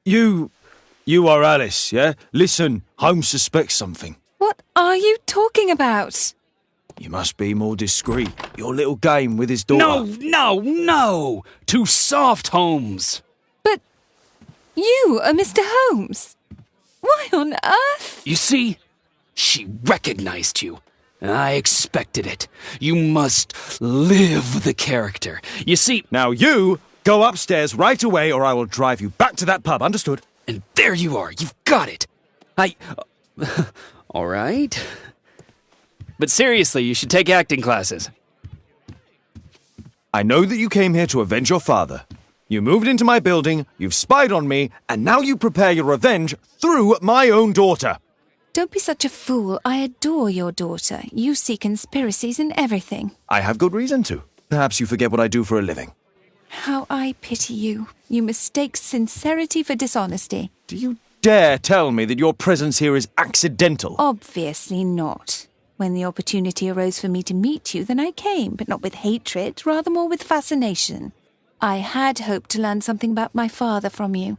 You! You are Alice, yeah? Listen, Holmes suspects something. What are you talking about? You must be more discreet. Your little game with his daughter. No! Too soft, Holmes. But you are Mr. Holmes. Why on earth? You see? She recognized you. I expected it. You must live the character. You see... Now you go upstairs right away or I will drive you back to that pub, understood? And there you are. You've got it. All right. But seriously, you should take acting classes. I know that you came here to avenge your father. You moved into my building, you've spied on me, and now you prepare your revenge through my own daughter. Don't be such a fool. I adore your daughter. You see conspiracies in everything. I have good reason to. Perhaps you forget what I do for a living. How I pity you. You mistake sincerity for dishonesty. Do you dare tell me that your presence here is accidental? Obviously not. When the opportunity arose for me to meet you, then I came, but not with hatred, rather more with fascination. I had hoped to learn something about my father from you,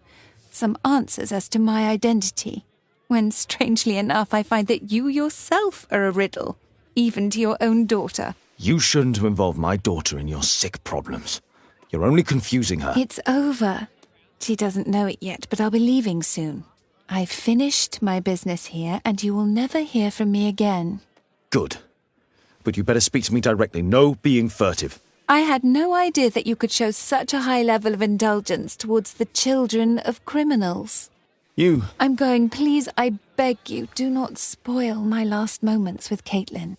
some answers as to my identity, when, strangely enough, I find that you yourself are a riddle, even to your own daughter. You shouldn't have involved my daughter in your sick problems. You're only confusing her. It's over. She doesn't know it yet, but I'll be leaving soon. I've finished my business here, and you will never hear from me again. Good. But you better speak to me directly. No being furtive. I had no idea that you could show such a high level of indulgence towards the children of criminals. You... I'm going. Please, I beg you, do not spoil my last moments with Caitlin.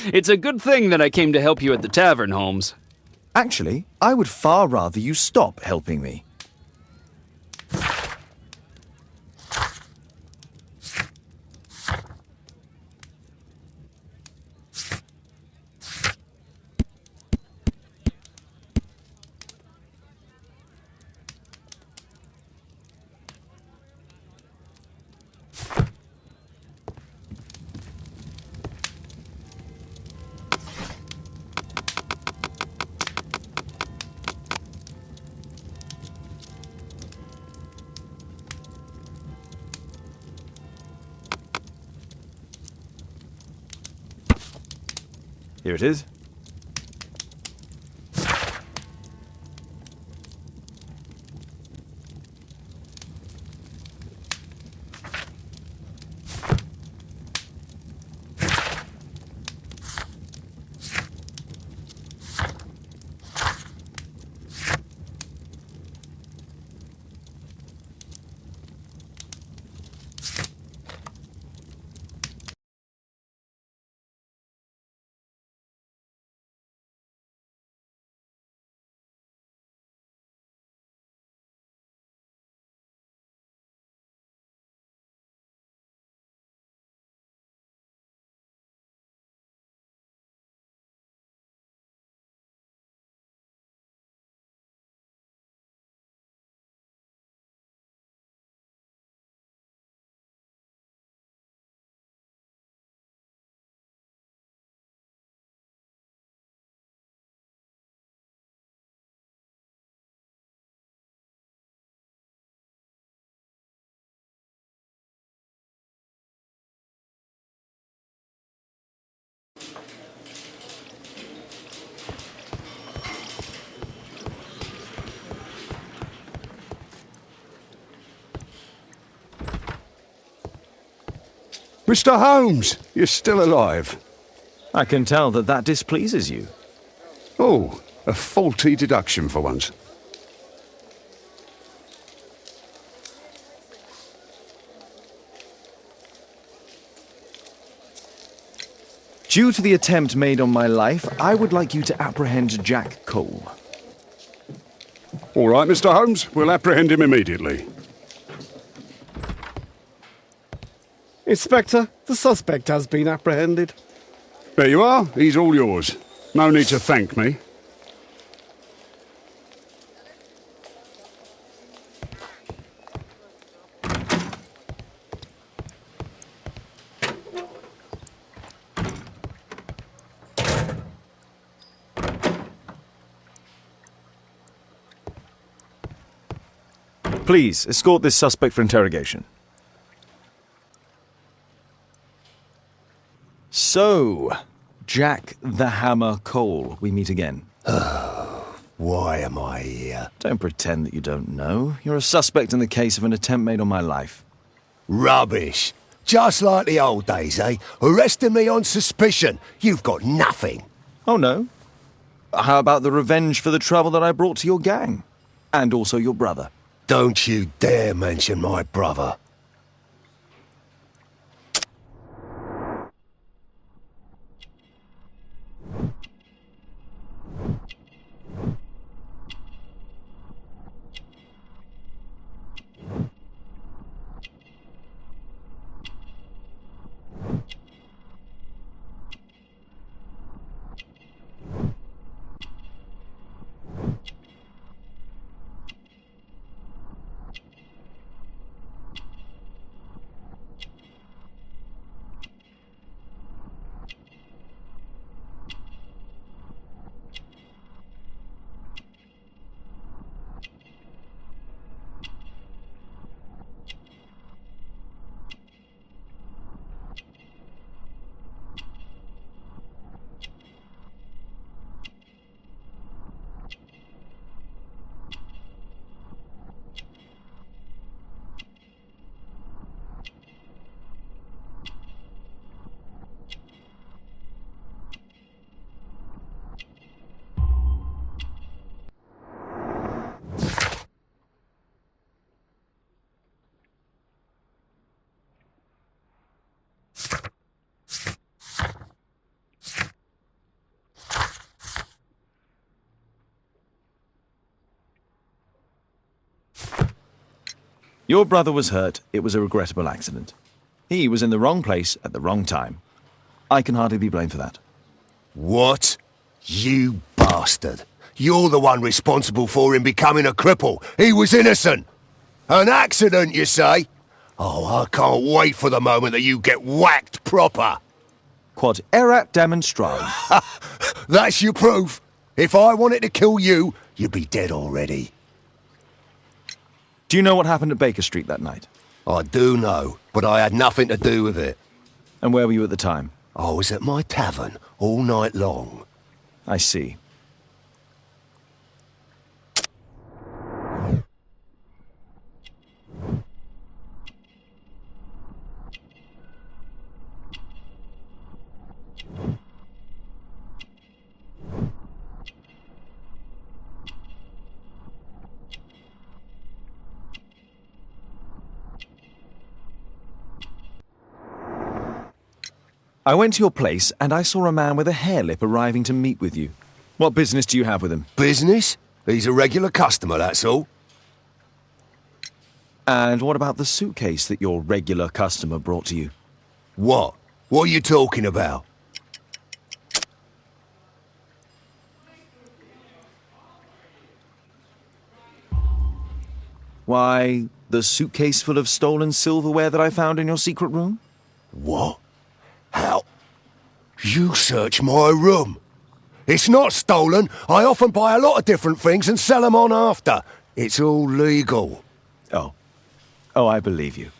It's a good thing that I came to help you at the tavern, Holmes. Actually, I would far rather you stop helping me. Here it is. Mr. Holmes, you're still alive. I can tell that that displeases you. Oh, a faulty deduction for once. Due to the attempt made on my life, I would like you to apprehend Jack Cole. All right, Mr. Holmes, we'll apprehend him immediately. Inspector, the suspect has been apprehended. There you are, he's all yours. No need to thank me. Please, escort this suspect for interrogation. So, Jack the Hammer Cole, we meet again. Why am I here? Don't pretend that you don't know. You're a suspect in the case of an attempt made on my life. Rubbish. Just like the old days, eh? Arresting me on suspicion. You've got nothing. Oh, no? How about the revenge for the trouble that I brought to your gang? And also your brother. Don't you dare mention my brother. Your brother was hurt. It was a regrettable accident. He was in the wrong place at the wrong time. I can hardly be blamed for that. What? You bastard. You're the one responsible for him becoming a cripple. He was innocent. An accident, you say? Oh, I can't wait for the moment that you get whacked proper. Quod erat demonstrare. That's your proof. If I wanted to kill you, you'd be dead already. Do you know what happened at Baker Street that night? I do know, but I had nothing to do with it. And where were you at the time? I was at my tavern all night long. I see. I went to your place and I saw a man with a hare lip arriving to meet with you. What business do you have with him? Business? He's a regular customer, that's all. And what about the suitcase that your regular customer brought to you? What? What are you talking about? Why, the suitcase full of stolen silverware that I found in your secret room? What? How? You search my room. It's not stolen. I often buy a lot of different things and sell them on after. It's all legal. Oh. Oh, I believe you.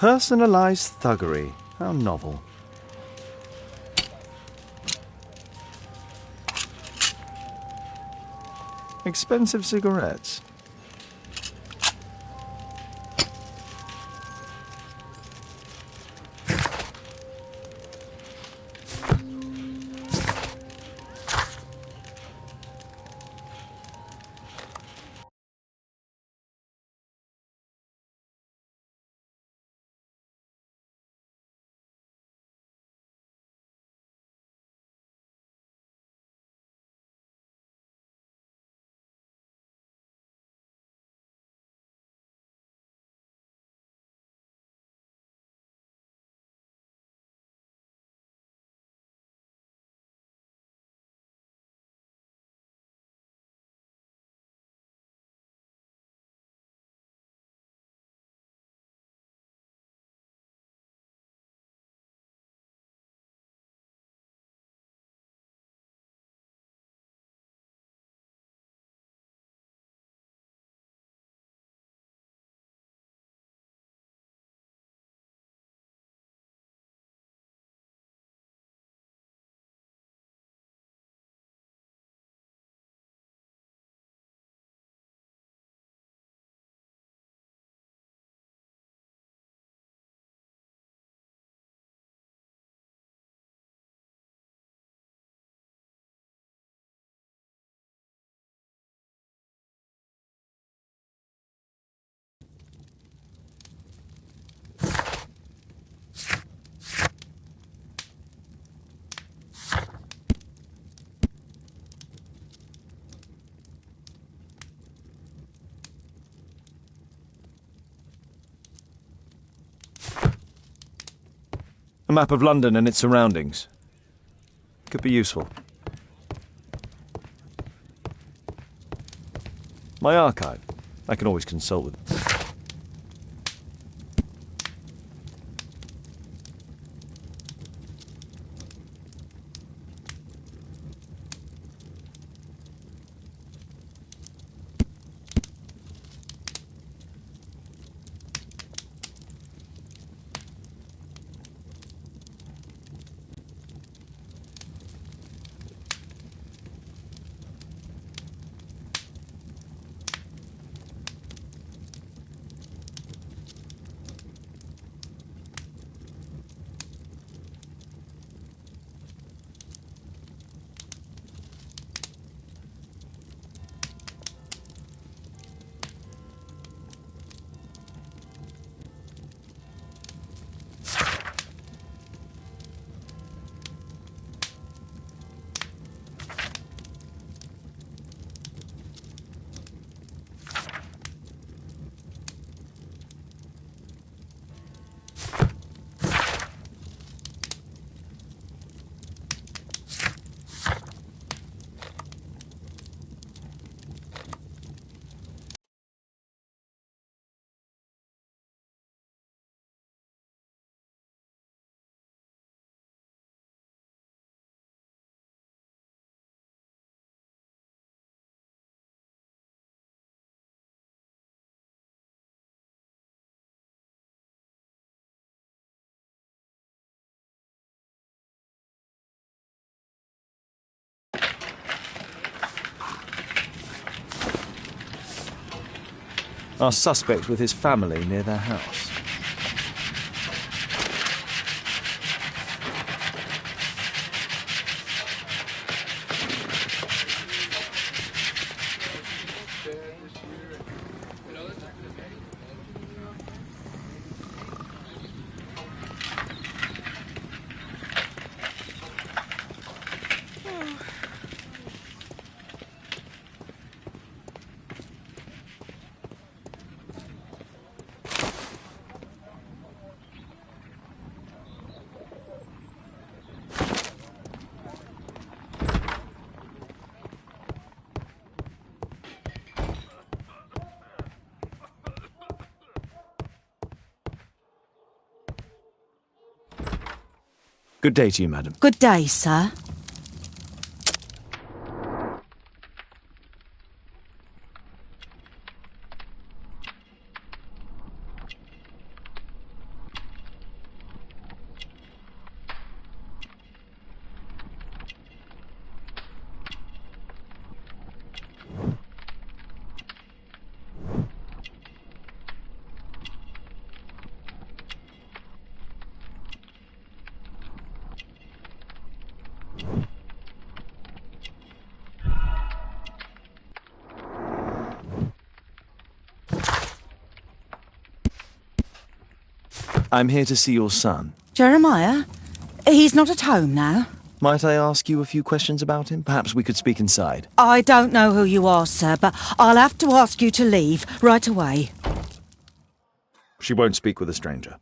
Personalized thuggery. How novel. Expensive cigarettes. A map of London and its surroundings. Could be useful. My archive. I can always consult with it. Our suspect with his family near their house. Good day to you, madam. Good day, sir. I'm here to see your son. Jeremiah? He's not at home now. Might I ask you a few questions about him? Perhaps we could speak inside. I don't know who you are, sir, but I'll have to ask you to leave right away. She won't speak with a stranger.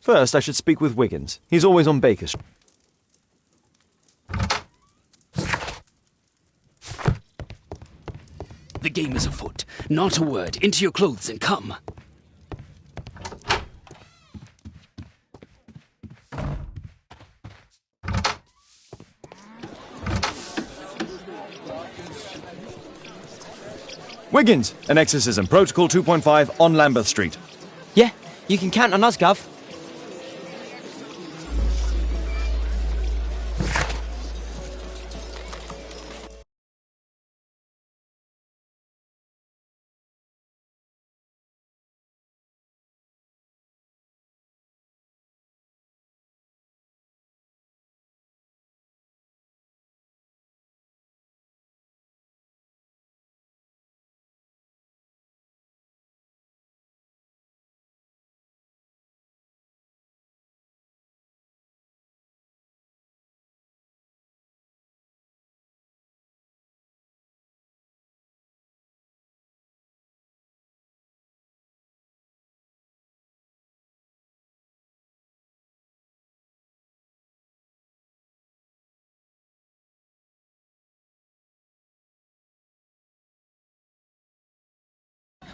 First, I should speak with Wiggins. He's always on Baker Street. The game is afoot. Not a word. Into your clothes and come. Wiggins, an exorcism. Protocol 2.5 on Lambeth Street. Yeah, you can count on us, Gov.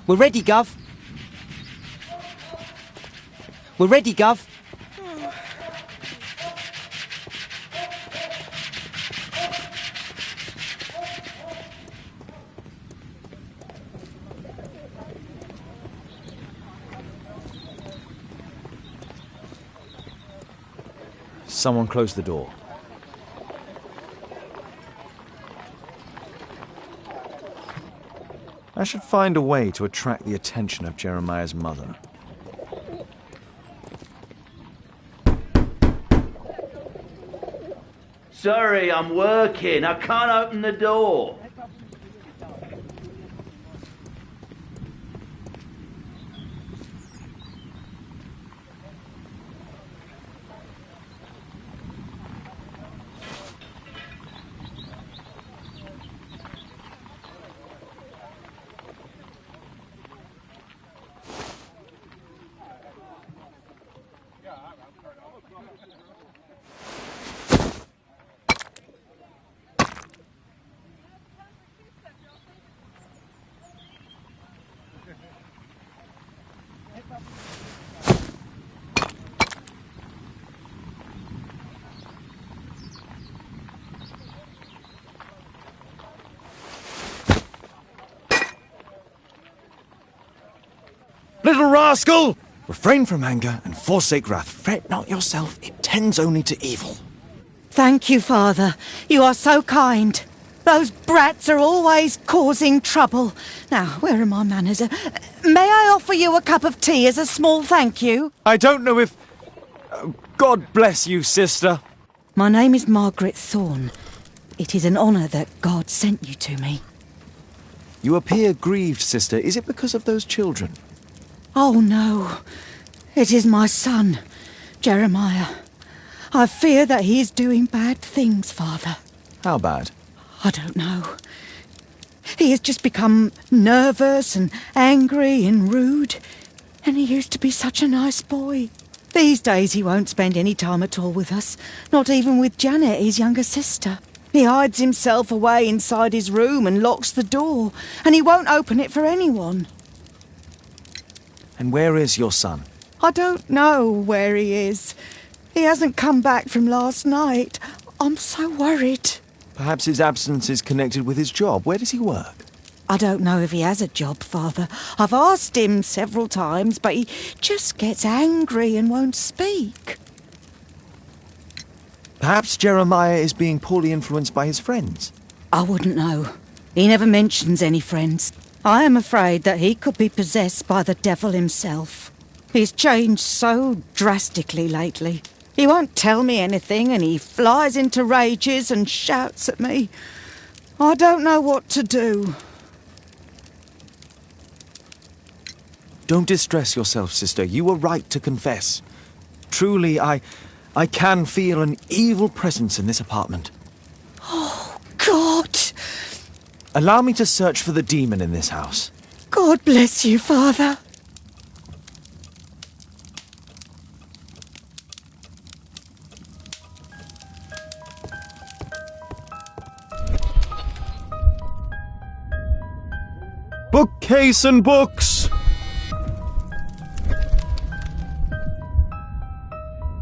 We're ready, Gov. We're ready, Gov. Someone close the door. I should find a way to attract the attention of Jeremiah's mother. Sorry, I'm working. I can't open the door. Little rascal! Refrain from anger and forsake wrath. Fret not yourself, it tends only to evil. Thank you, Father. You are so kind. Those brats are always causing trouble. Now, where are my manners? May I offer you a cup of tea as a small thank you? I don't know if... God bless you, sister. My name is Margaret Thorne. It is an honour that God sent you to me. You appear grieved, sister. Is it because of those children? Oh, no. It is my son, Jeremiah. I fear that he is doing bad things, Father. How bad? I don't know. He has just become nervous and angry and rude. And he used to be such a nice boy. These days he won't spend any time at all with us, not even with Janet, his younger sister. He hides himself away inside his room and locks the door, and he won't open it for anyone. And where is your son? I don't know where he is. He hasn't come back from last night. I'm so worried. Perhaps his absence is connected with his job. Where does he work? I don't know if he has a job, Father. I've asked him several times, but he just gets angry and won't speak. Perhaps Jeremiah is being poorly influenced by his friends. I wouldn't know. He never mentions any friends. I am afraid that he could be possessed by the devil himself. He's changed so drastically lately. He won't tell me anything and he flies into rages and shouts at me. I don't know what to do. Don't distress yourself, sister. You were right to confess. Truly, I can feel an evil presence in this apartment. Oh, God! Allow me to search for the demon in this house. God bless you, Father. Bookcase and books!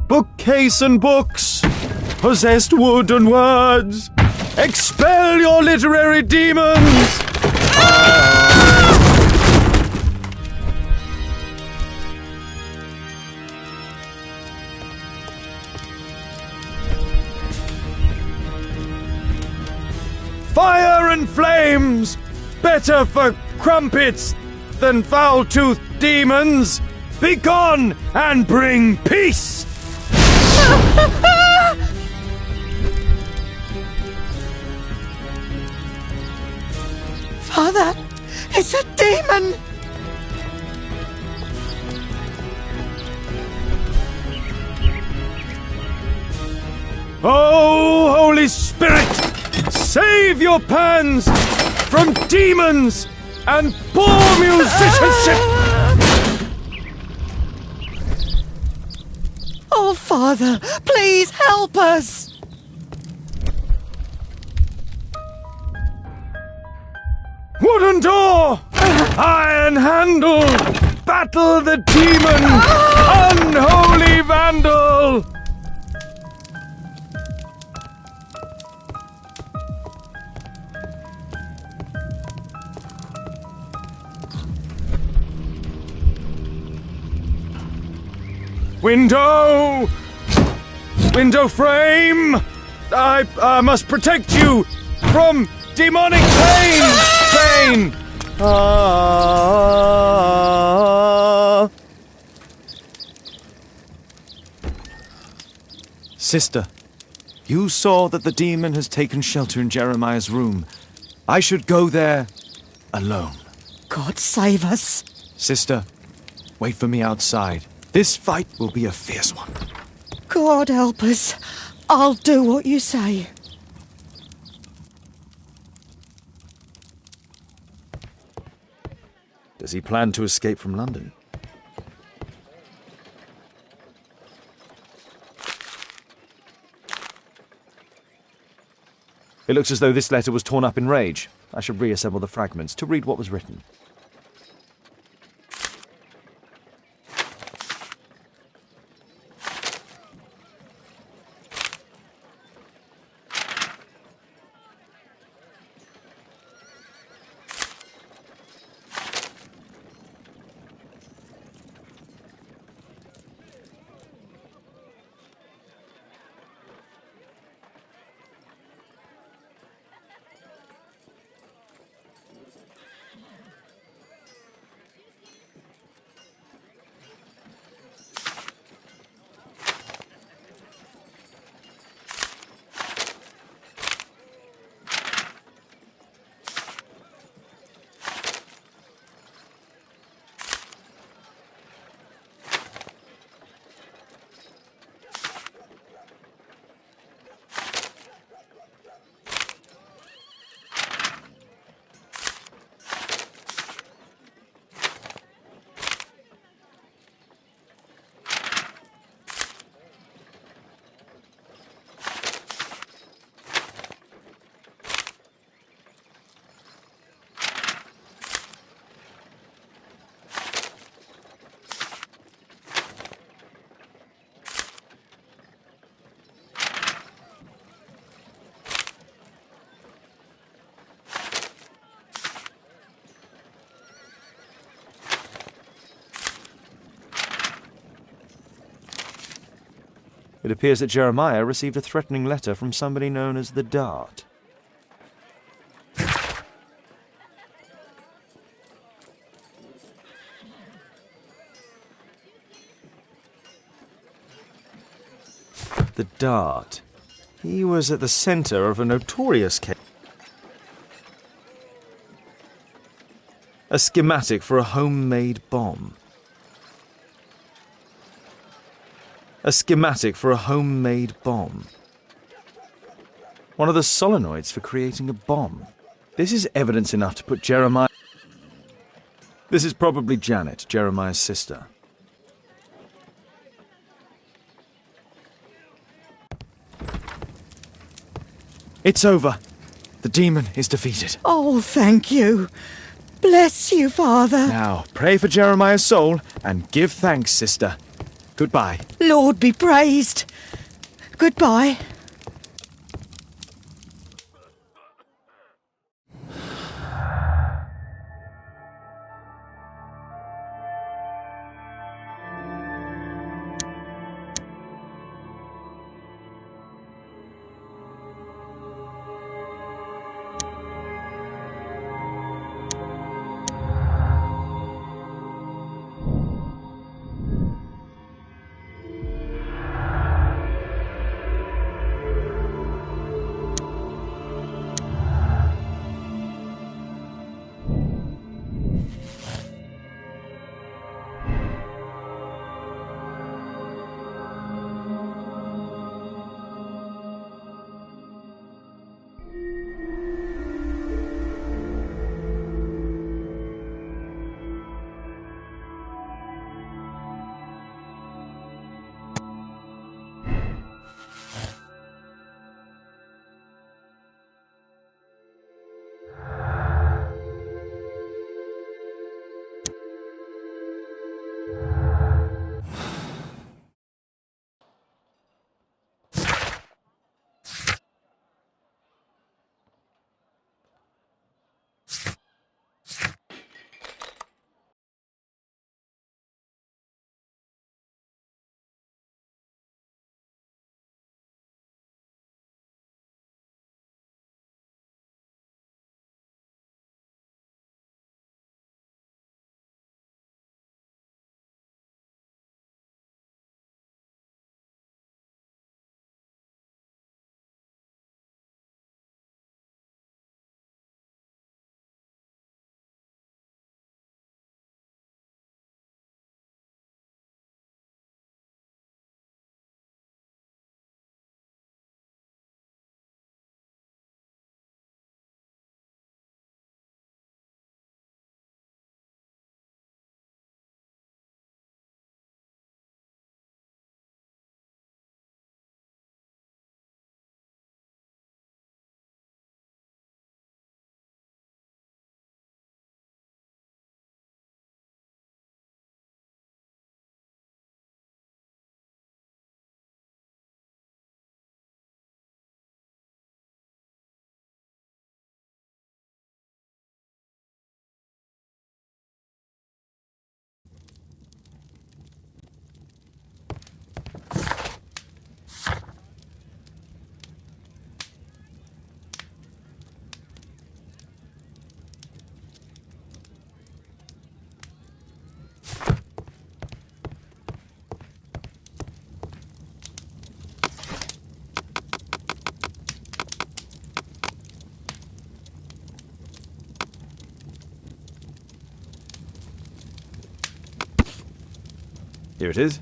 Bookcase and books! Possessed wood and words! Expel your literary demons! Fire and flames! Better for crumpets than foul-toothed demons! Begone and bring peace! Father, it's a demon! Oh, Holy Spirit! Save your pans from demons and poor musicianship! Oh, Father, please help us! Wooden door! Iron handle! Battle the demon! Unholy vandal! Window! Window frame! I must protect you from demonic pain! Sister, you saw that the demon has taken shelter in Jeremiah's room. I should go there alone. God save us. Sister, wait for me outside. This fight will be a fierce one. God help us. I'll do what you say. Does he plan to escape from London? It looks as though this letter was torn up in rage. I should reassemble the fragments to read what was written. It appears that Jeremiah received a threatening letter from somebody known as the Dart. The Dart. He was at the centre of a notorious case. A schematic for a homemade bomb. A schematic for a homemade bomb. One of the solenoids for creating a bomb. This is evidence enough to put Jeremiah... This is probably Janet, Jeremiah's sister. It's over. The demon is defeated. Oh, thank you. Bless you, Father. Now, pray for Jeremiah's soul and give thanks, sister. Goodbye. Lord be praised. Goodbye. Here it is.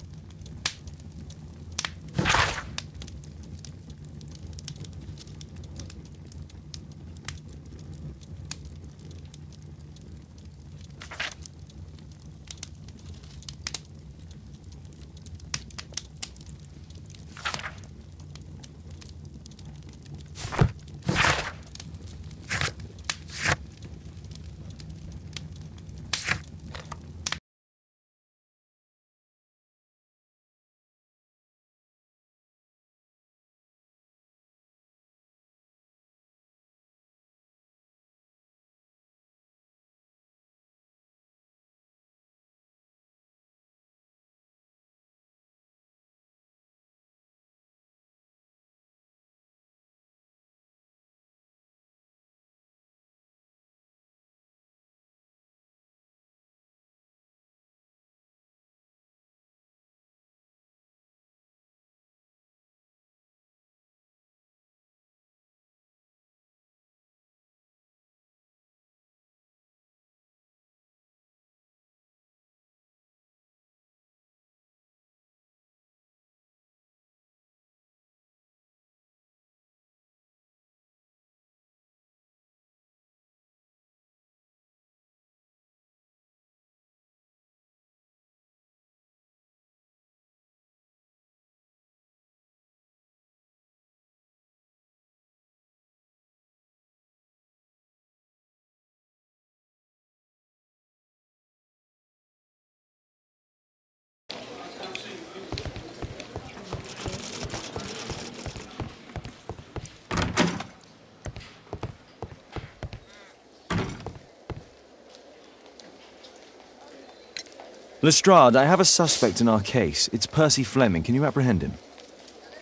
Lestrade, I have a suspect in our case. It's Percy Fleming. Can you apprehend him?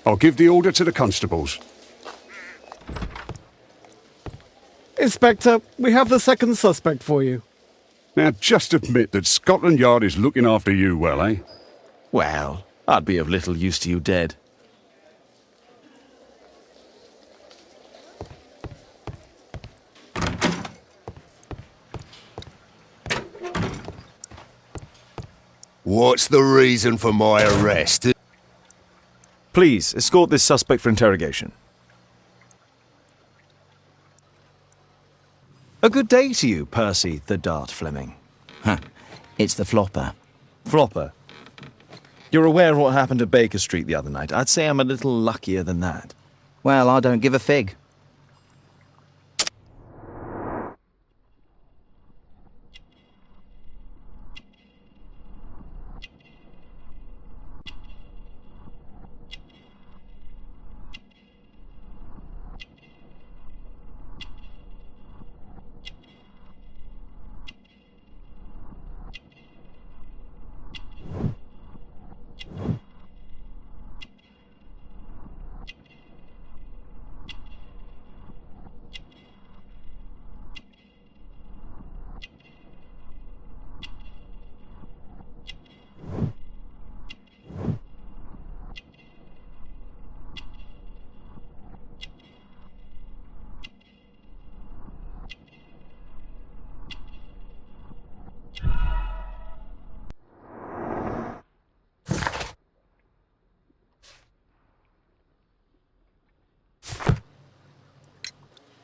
I'll give the order to the constables. Inspector, we have the second suspect for you. Now, just admit that Scotland Yard is looking after you well, eh? Well, I'd be of little use to you dead. What's the reason for my arrest? Please, escort this suspect for interrogation. A good day to you, Percy the Dart Fleming. Huh. It's the flopper. Flopper? You're aware of what happened at Baker Street the other night. I'd say I'm a little luckier than that. Well, I don't give a fig.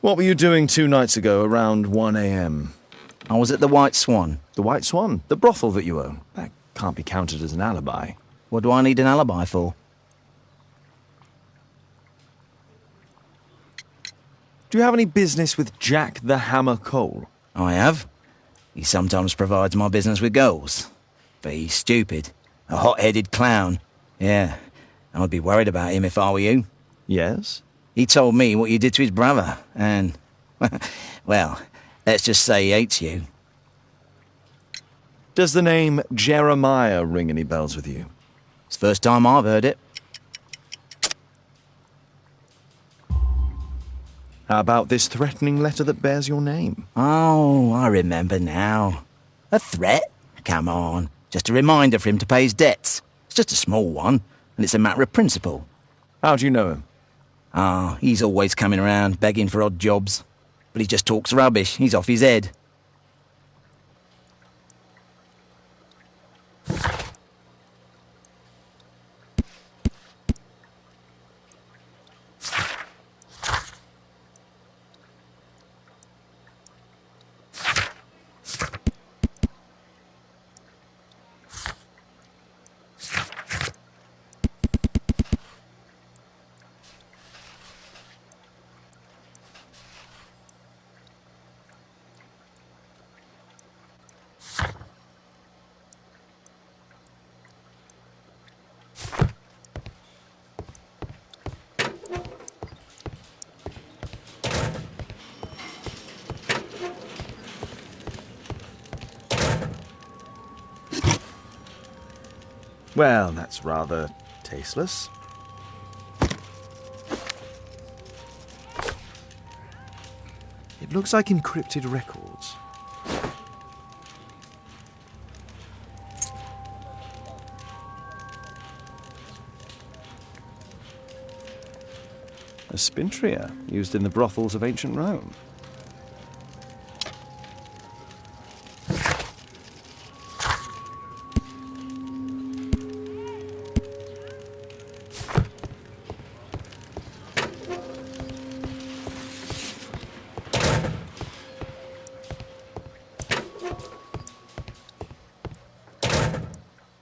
What were you doing 2 nights ago around 1 a.m.? I was at the White Swan. The White Swan? The brothel that you own? That can't be counted as an alibi. What do I need an alibi for? Do you have any business with Jack the Hammer Cole? I have. He sometimes provides my business with girls. But he's stupid. A hot-headed clown. Yeah, I'd be worried about him if I were you. Yes? He told me what you did to his brother, and... well, let's just say he hates you. Does the name Jeremiah ring any bells with you? It's the first time I've heard it. How about this threatening letter that bears your name? Oh, I remember now. A threat? Come on. Just a reminder for him to pay his debts. It's just a small one, and it's a matter of principle. How do you know him? Ah, he's always coming around, begging for odd jobs. But he just talks rubbish. He's off his head. Well, that's rather tasteless. It looks like encrypted records. A spintria used in the brothels of ancient Rome.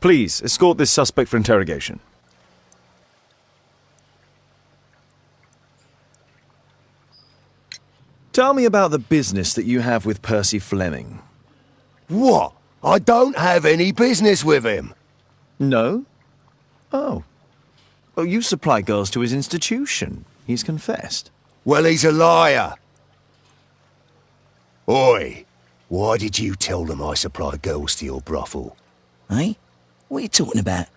Please, escort this suspect for interrogation. Tell me about the business that you have with Percy Fleming. What? I don't have any business with him. No? Oh. Oh, you supply girls to his institution. He's confessed. Well, he's a liar. Oi, why did you tell them I supply girls to your brothel? Eh? What are you talking about?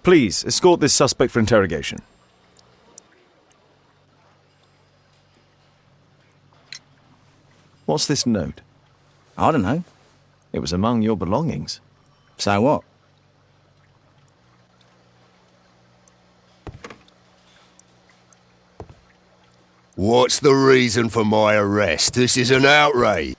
Please, escort this suspect for interrogation. What's this note? I don't know. It was among your belongings. So what? What's the reason for my arrest? This is an outrage.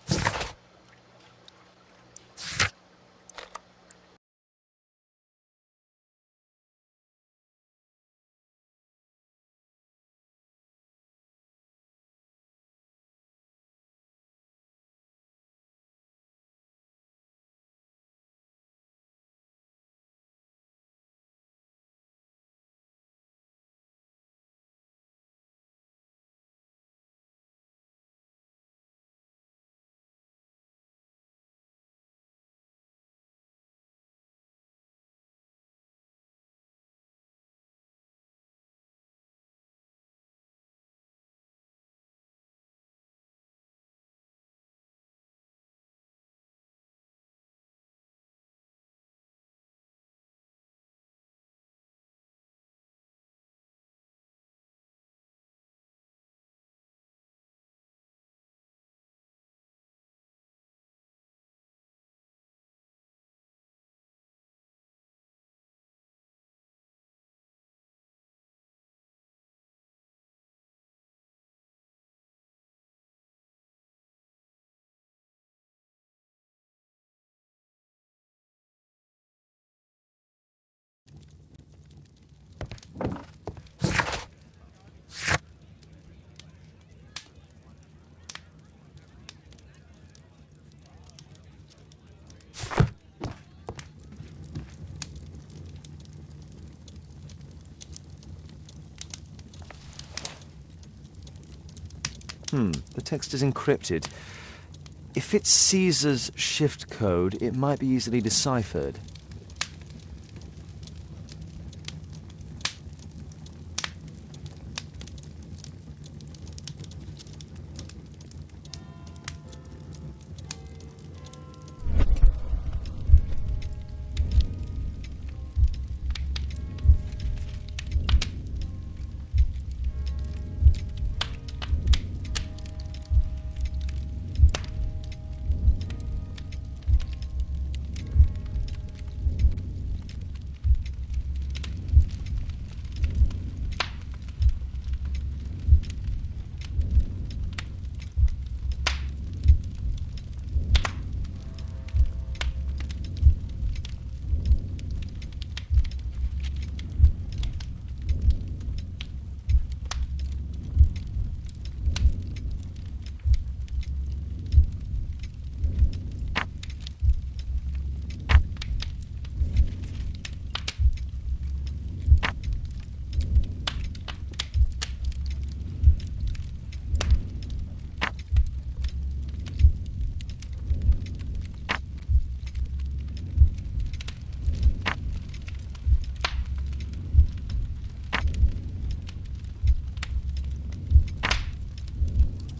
The text is encrypted. If it's Caesar's shift code, it might be easily deciphered.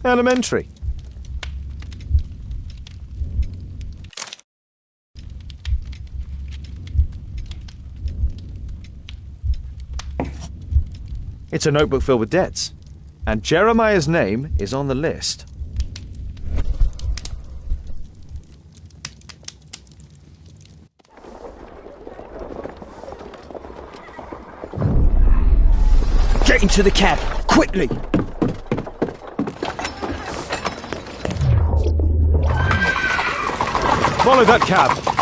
Elementary. It's a notebook filled with debts. And Jeremiah's name is on the list. Get into the cab, quickly! Follow that cab!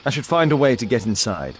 I should find a way to get inside.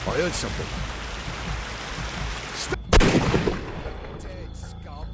I heard something. Dead scum.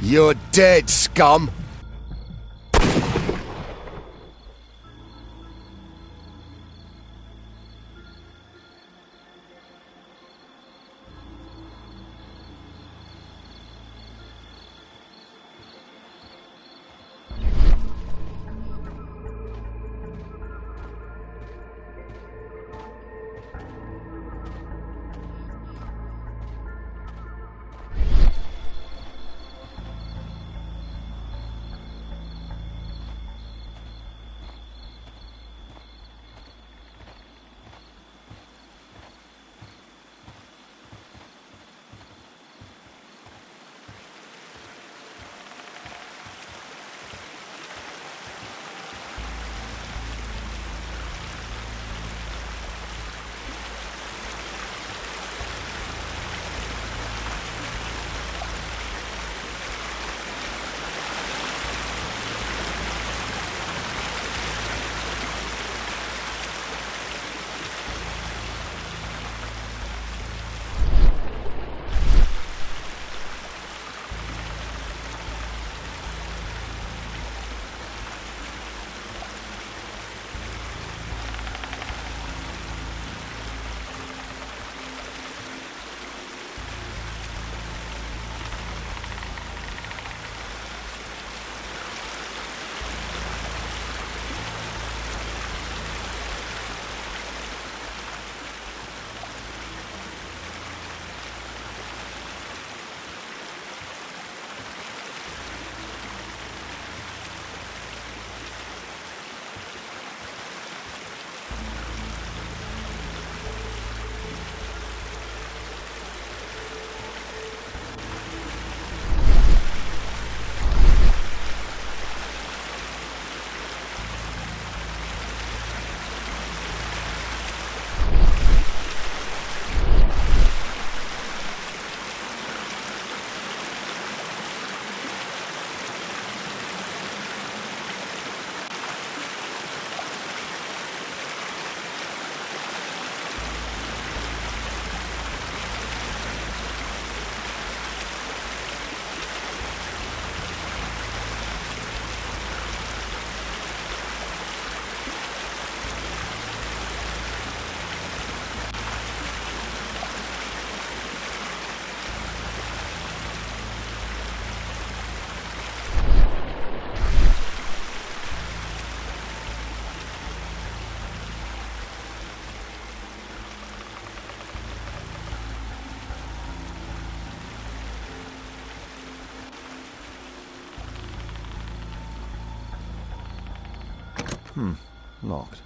You're dead, scum! Locked.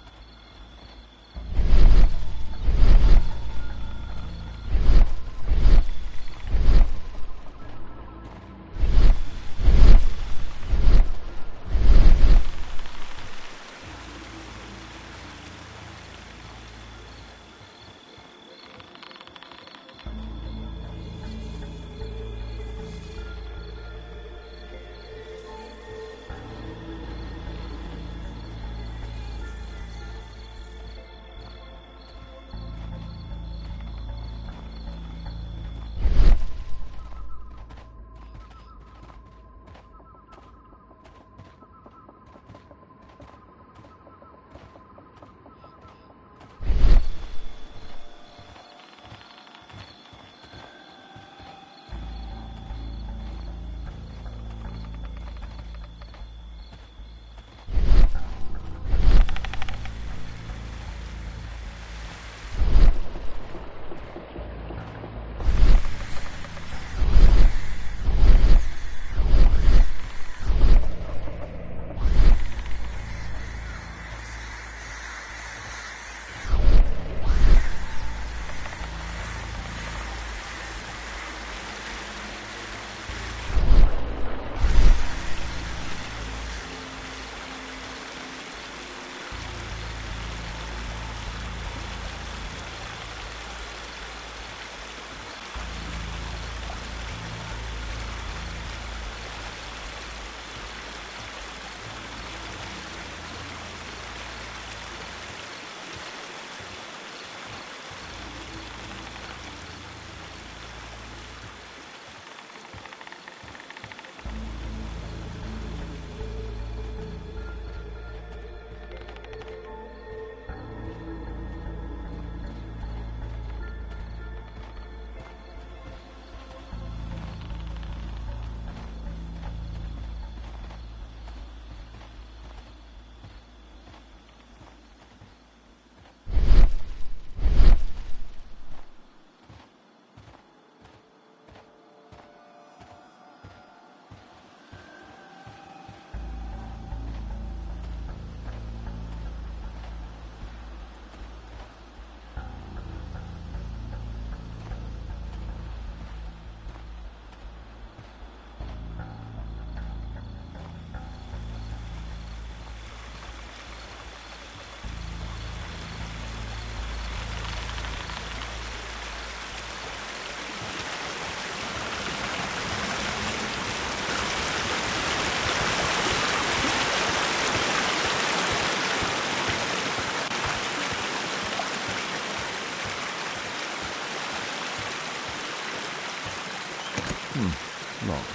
Locked.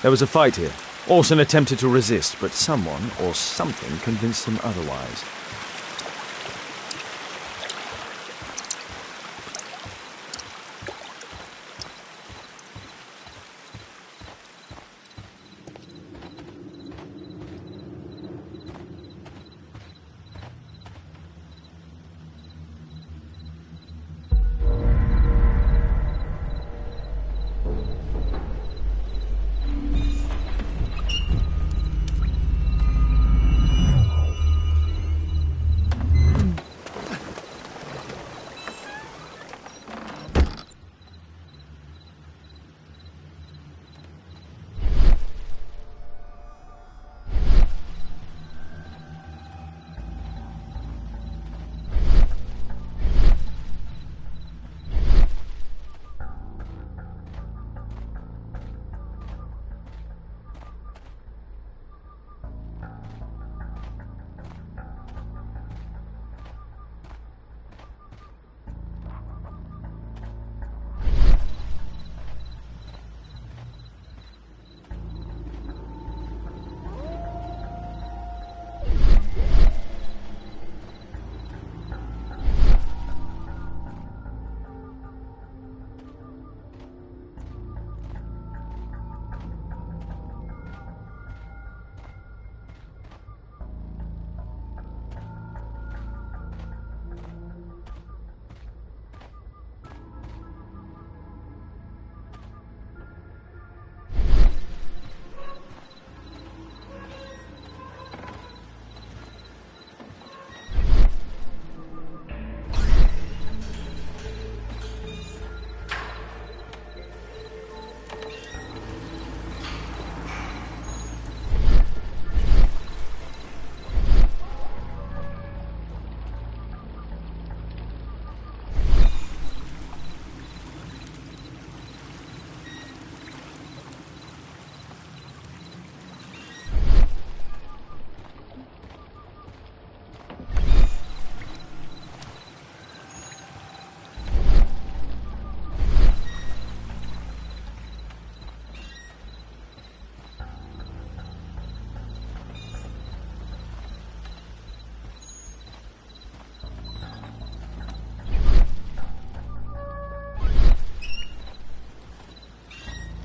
There was a fight here. Orson attempted to resist, but someone or something convinced him otherwise.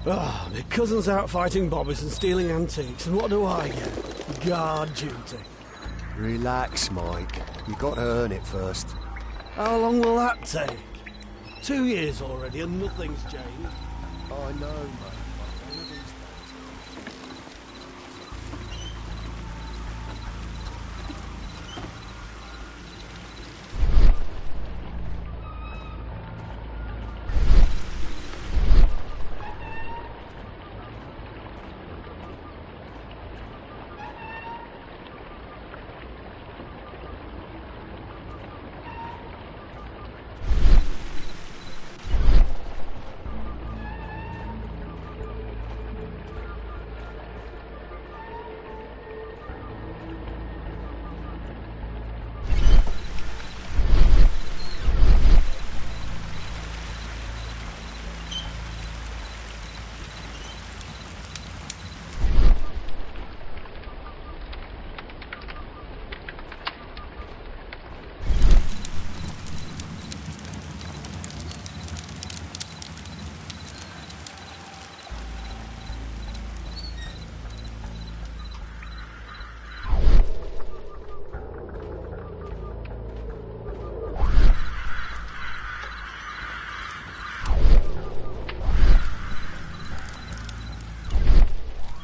Ah, my cousin's out fighting bobbies and stealing antiques, and what do I get? Guard duty. Relax, Mike. You got to earn it first. How long will that take? 2 years already and nothing's changed. I know, mate.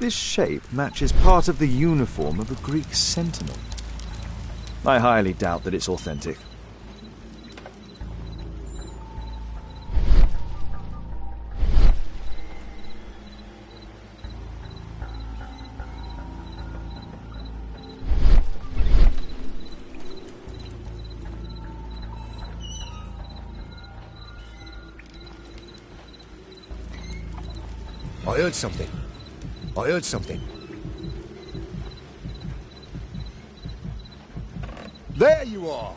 This shape matches part of the uniform of a Greek sentinel. I highly doubt that it's authentic. I heard something. I heard something. There you are!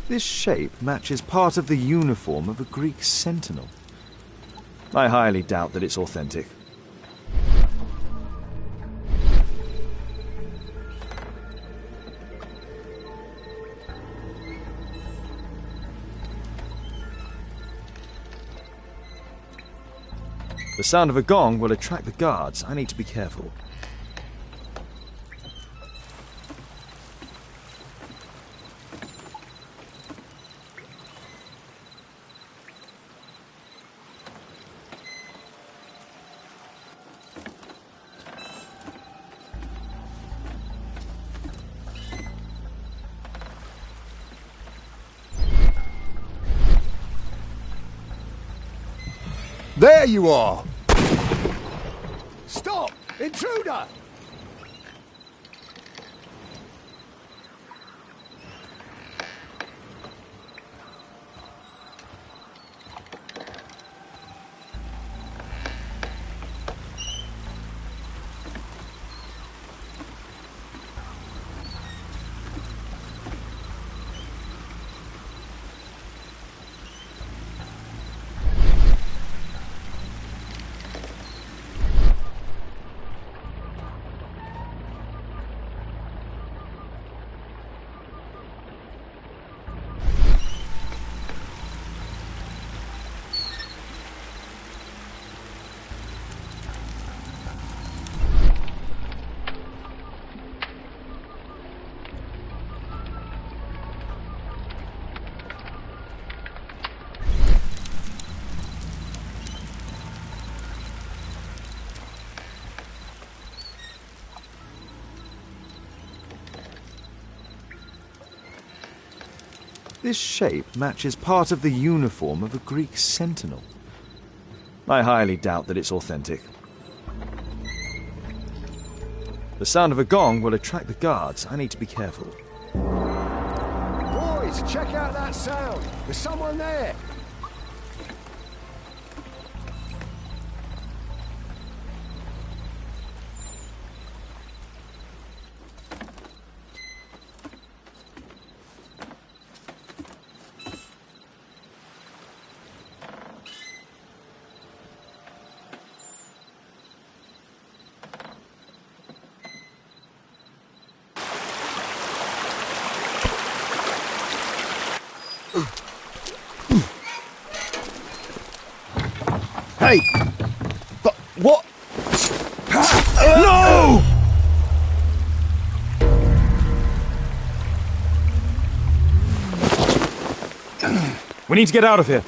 This shape matches part of the uniform of a Greek sentinel. I highly doubt that it's authentic. The sound of a gong will attract the guards. I need to be careful. There you are! Stop! Intruder! This shape matches part of the uniform of a Greek sentinel. I highly doubt that it's authentic. The sound of a gong will attract the guards. I need to be careful. Boys, check out that sound! There's someone there! Hey! But what? No! We need to get out of here.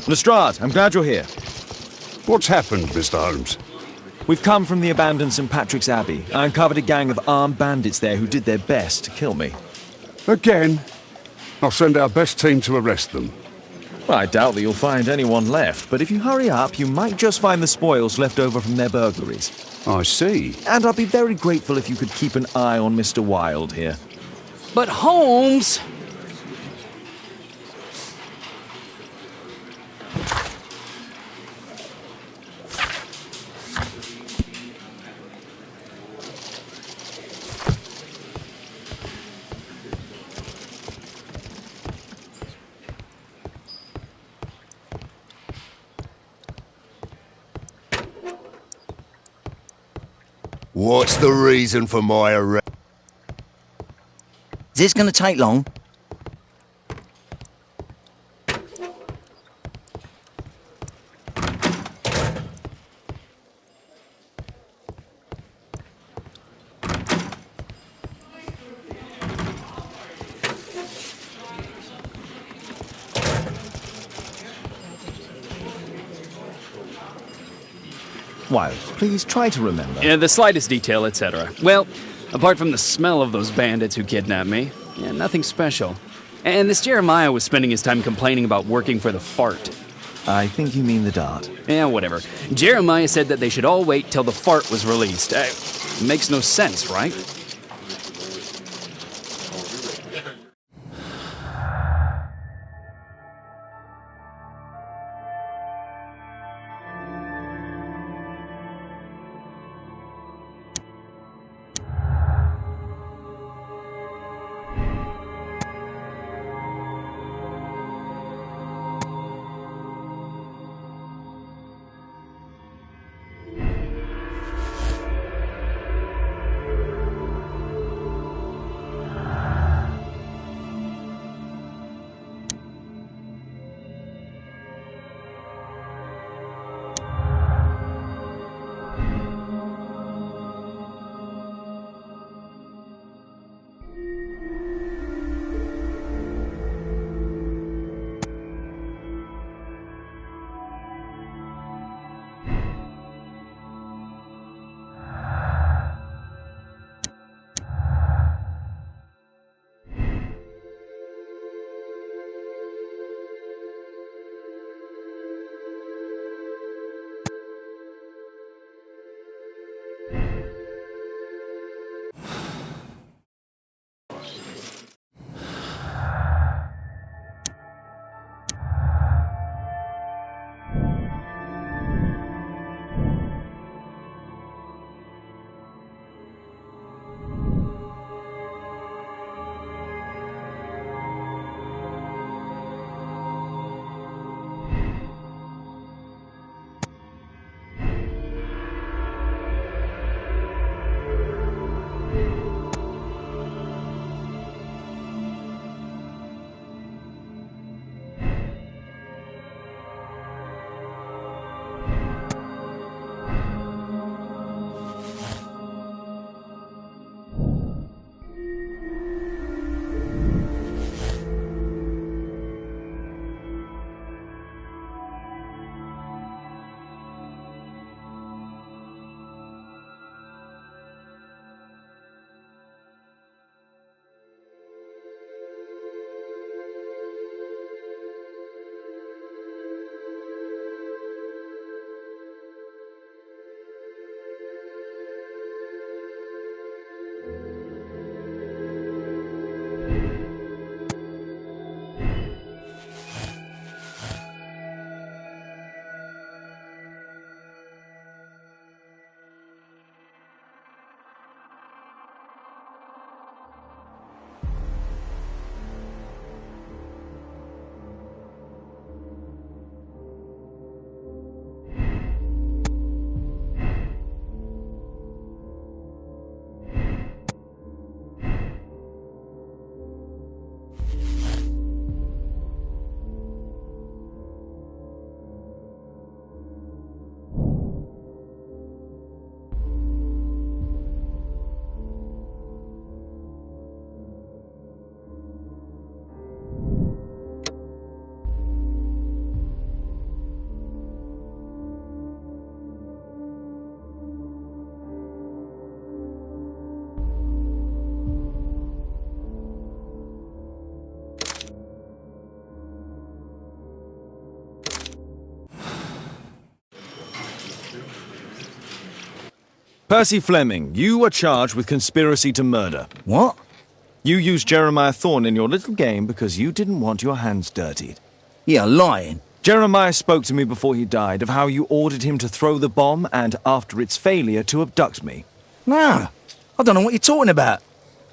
Lestrade, I'm glad you're here. What's happened, Mr. Holmes? We've come from the abandoned St. Patrick's Abbey. I uncovered a gang of armed bandits there who did their best to kill me. Again? I'll send our best team to arrest them. Well, I doubt that you'll find anyone left, but if you hurry up, you might just find the spoils left over from their burglaries. I see. And I'd be very grateful if you could keep an eye on Mr. Wilde here. But Holmes... What's the reason for my arrest? Is this going to take long? Wilde, please try to remember. Yeah, the slightest detail, etc. Well, apart from the smell of those bandits who kidnapped me, yeah, nothing special. And this Jeremiah was spending his time complaining about working for the fart. I think you mean the Dart. Yeah, whatever. Jeremiah said that they should all wait till the fart was released. Makes no sense, right? Percy Fleming, you are charged with conspiracy to murder. What? You used Jeremiah Thorne in your little game because you didn't want your hands dirtied. You're lying. Jeremiah spoke to me before he died of how you ordered him to throw the bomb and, after its failure, to abduct me. No, I don't know what you're talking about.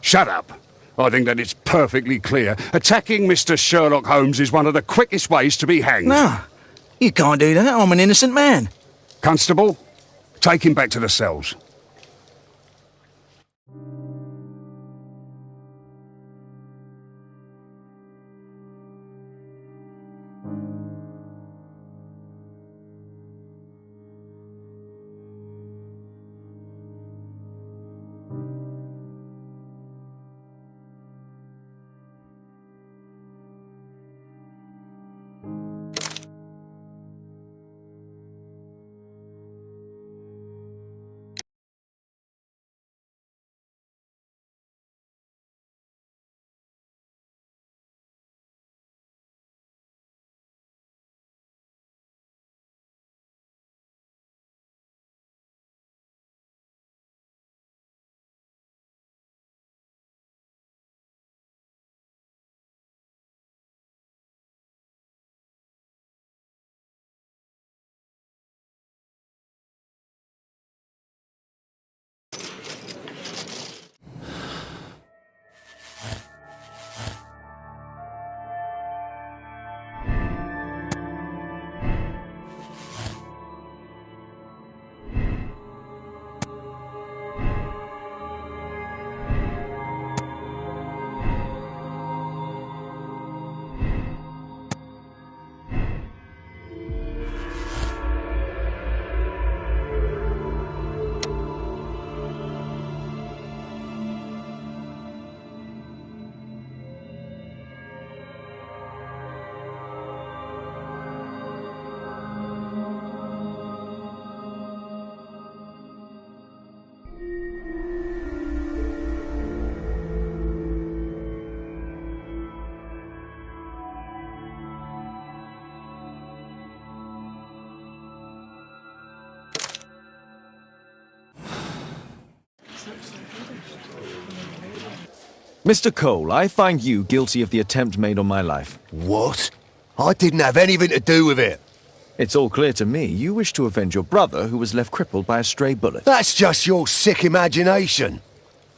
Shut up. I think that it's perfectly clear. Attacking Mr. Sherlock Holmes is one of the quickest ways to be hanged. No, you can't do that. I'm an innocent man. Constable, take him back to the cells. Mr. Cole, I find you guilty of the attempt made on my life. What? I didn't have anything to do with it. It's all clear to me. You wish to avenge your brother, who was left crippled by a stray bullet. That's just your sick imagination.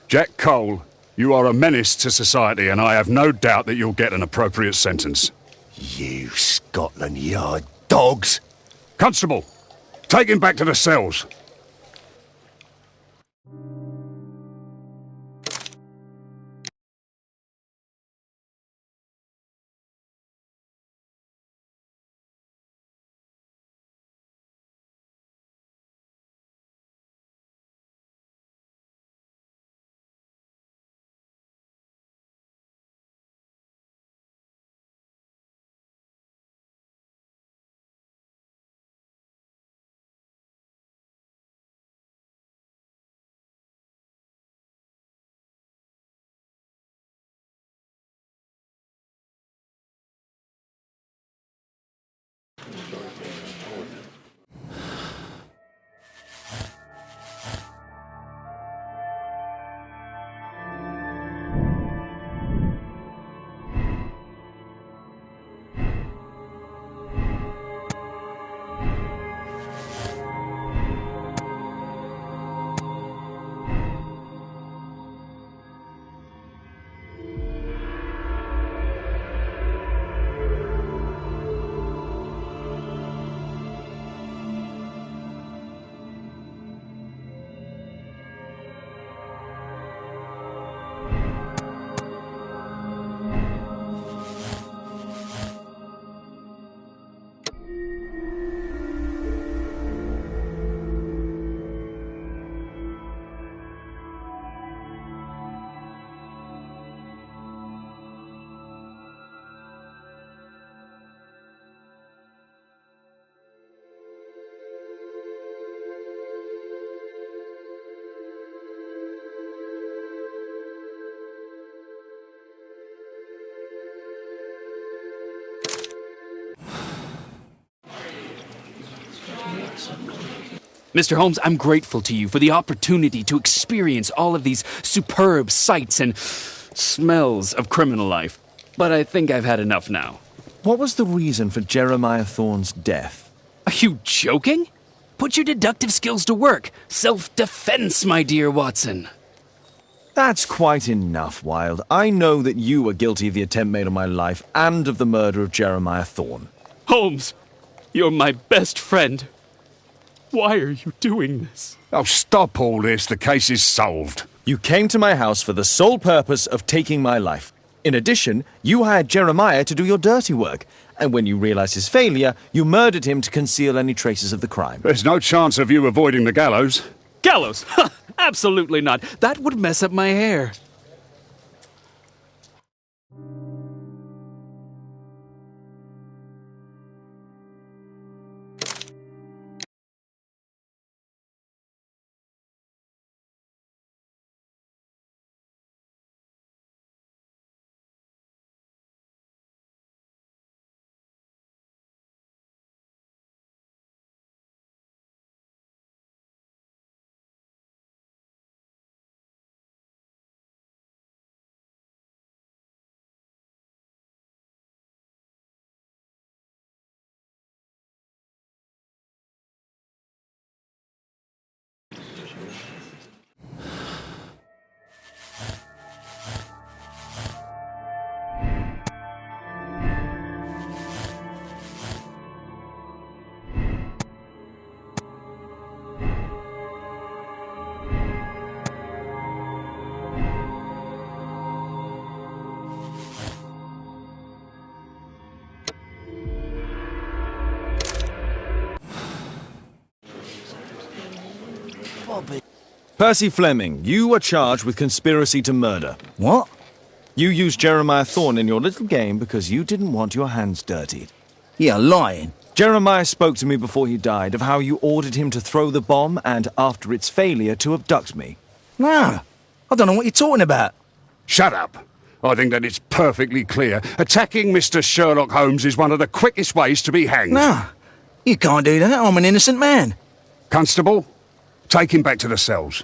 Jack Cole, you are a menace to society, and I have no doubt that you'll get an appropriate sentence. You Scotland Yard dogs! Constable, take him back to the cells. Mr. Holmes, I'm grateful to you for the opportunity to experience all of these superb sights and smells of criminal life. But I think I've had enough now. What was the reason for Jeremiah Thorne's death? Are you joking? Put your deductive skills to work. Self-defense, my dear Watson. That's quite enough, Wilde. I know that you were guilty of the attempt made on my life and of the murder of Jeremiah Thorne. Holmes, you're my best friend. Why are you doing this? Oh, stop all this. The case is solved. You came to my house for the sole purpose of taking my life. In addition, you hired Jeremiah to do your dirty work. And when you realized his failure, you murdered him to conceal any traces of the crime. There's no chance of you avoiding the gallows. Gallows? Absolutely not. That would mess up my hair. Percy Fleming, you are charged with conspiracy to murder. What? You used Jeremiah Thorne in your little game because you didn't want your hands dirtied. You're lying. Jeremiah spoke to me before he died of how you ordered him to throw the bomb and, after its failure, to abduct me. No, I don't know what you're talking about. Shut up. I think that it's perfectly clear. Attacking Mr. Sherlock Holmes is one of the quickest ways to be hanged. No, you can't do that. I'm an innocent man. Constable, take him back to the cells.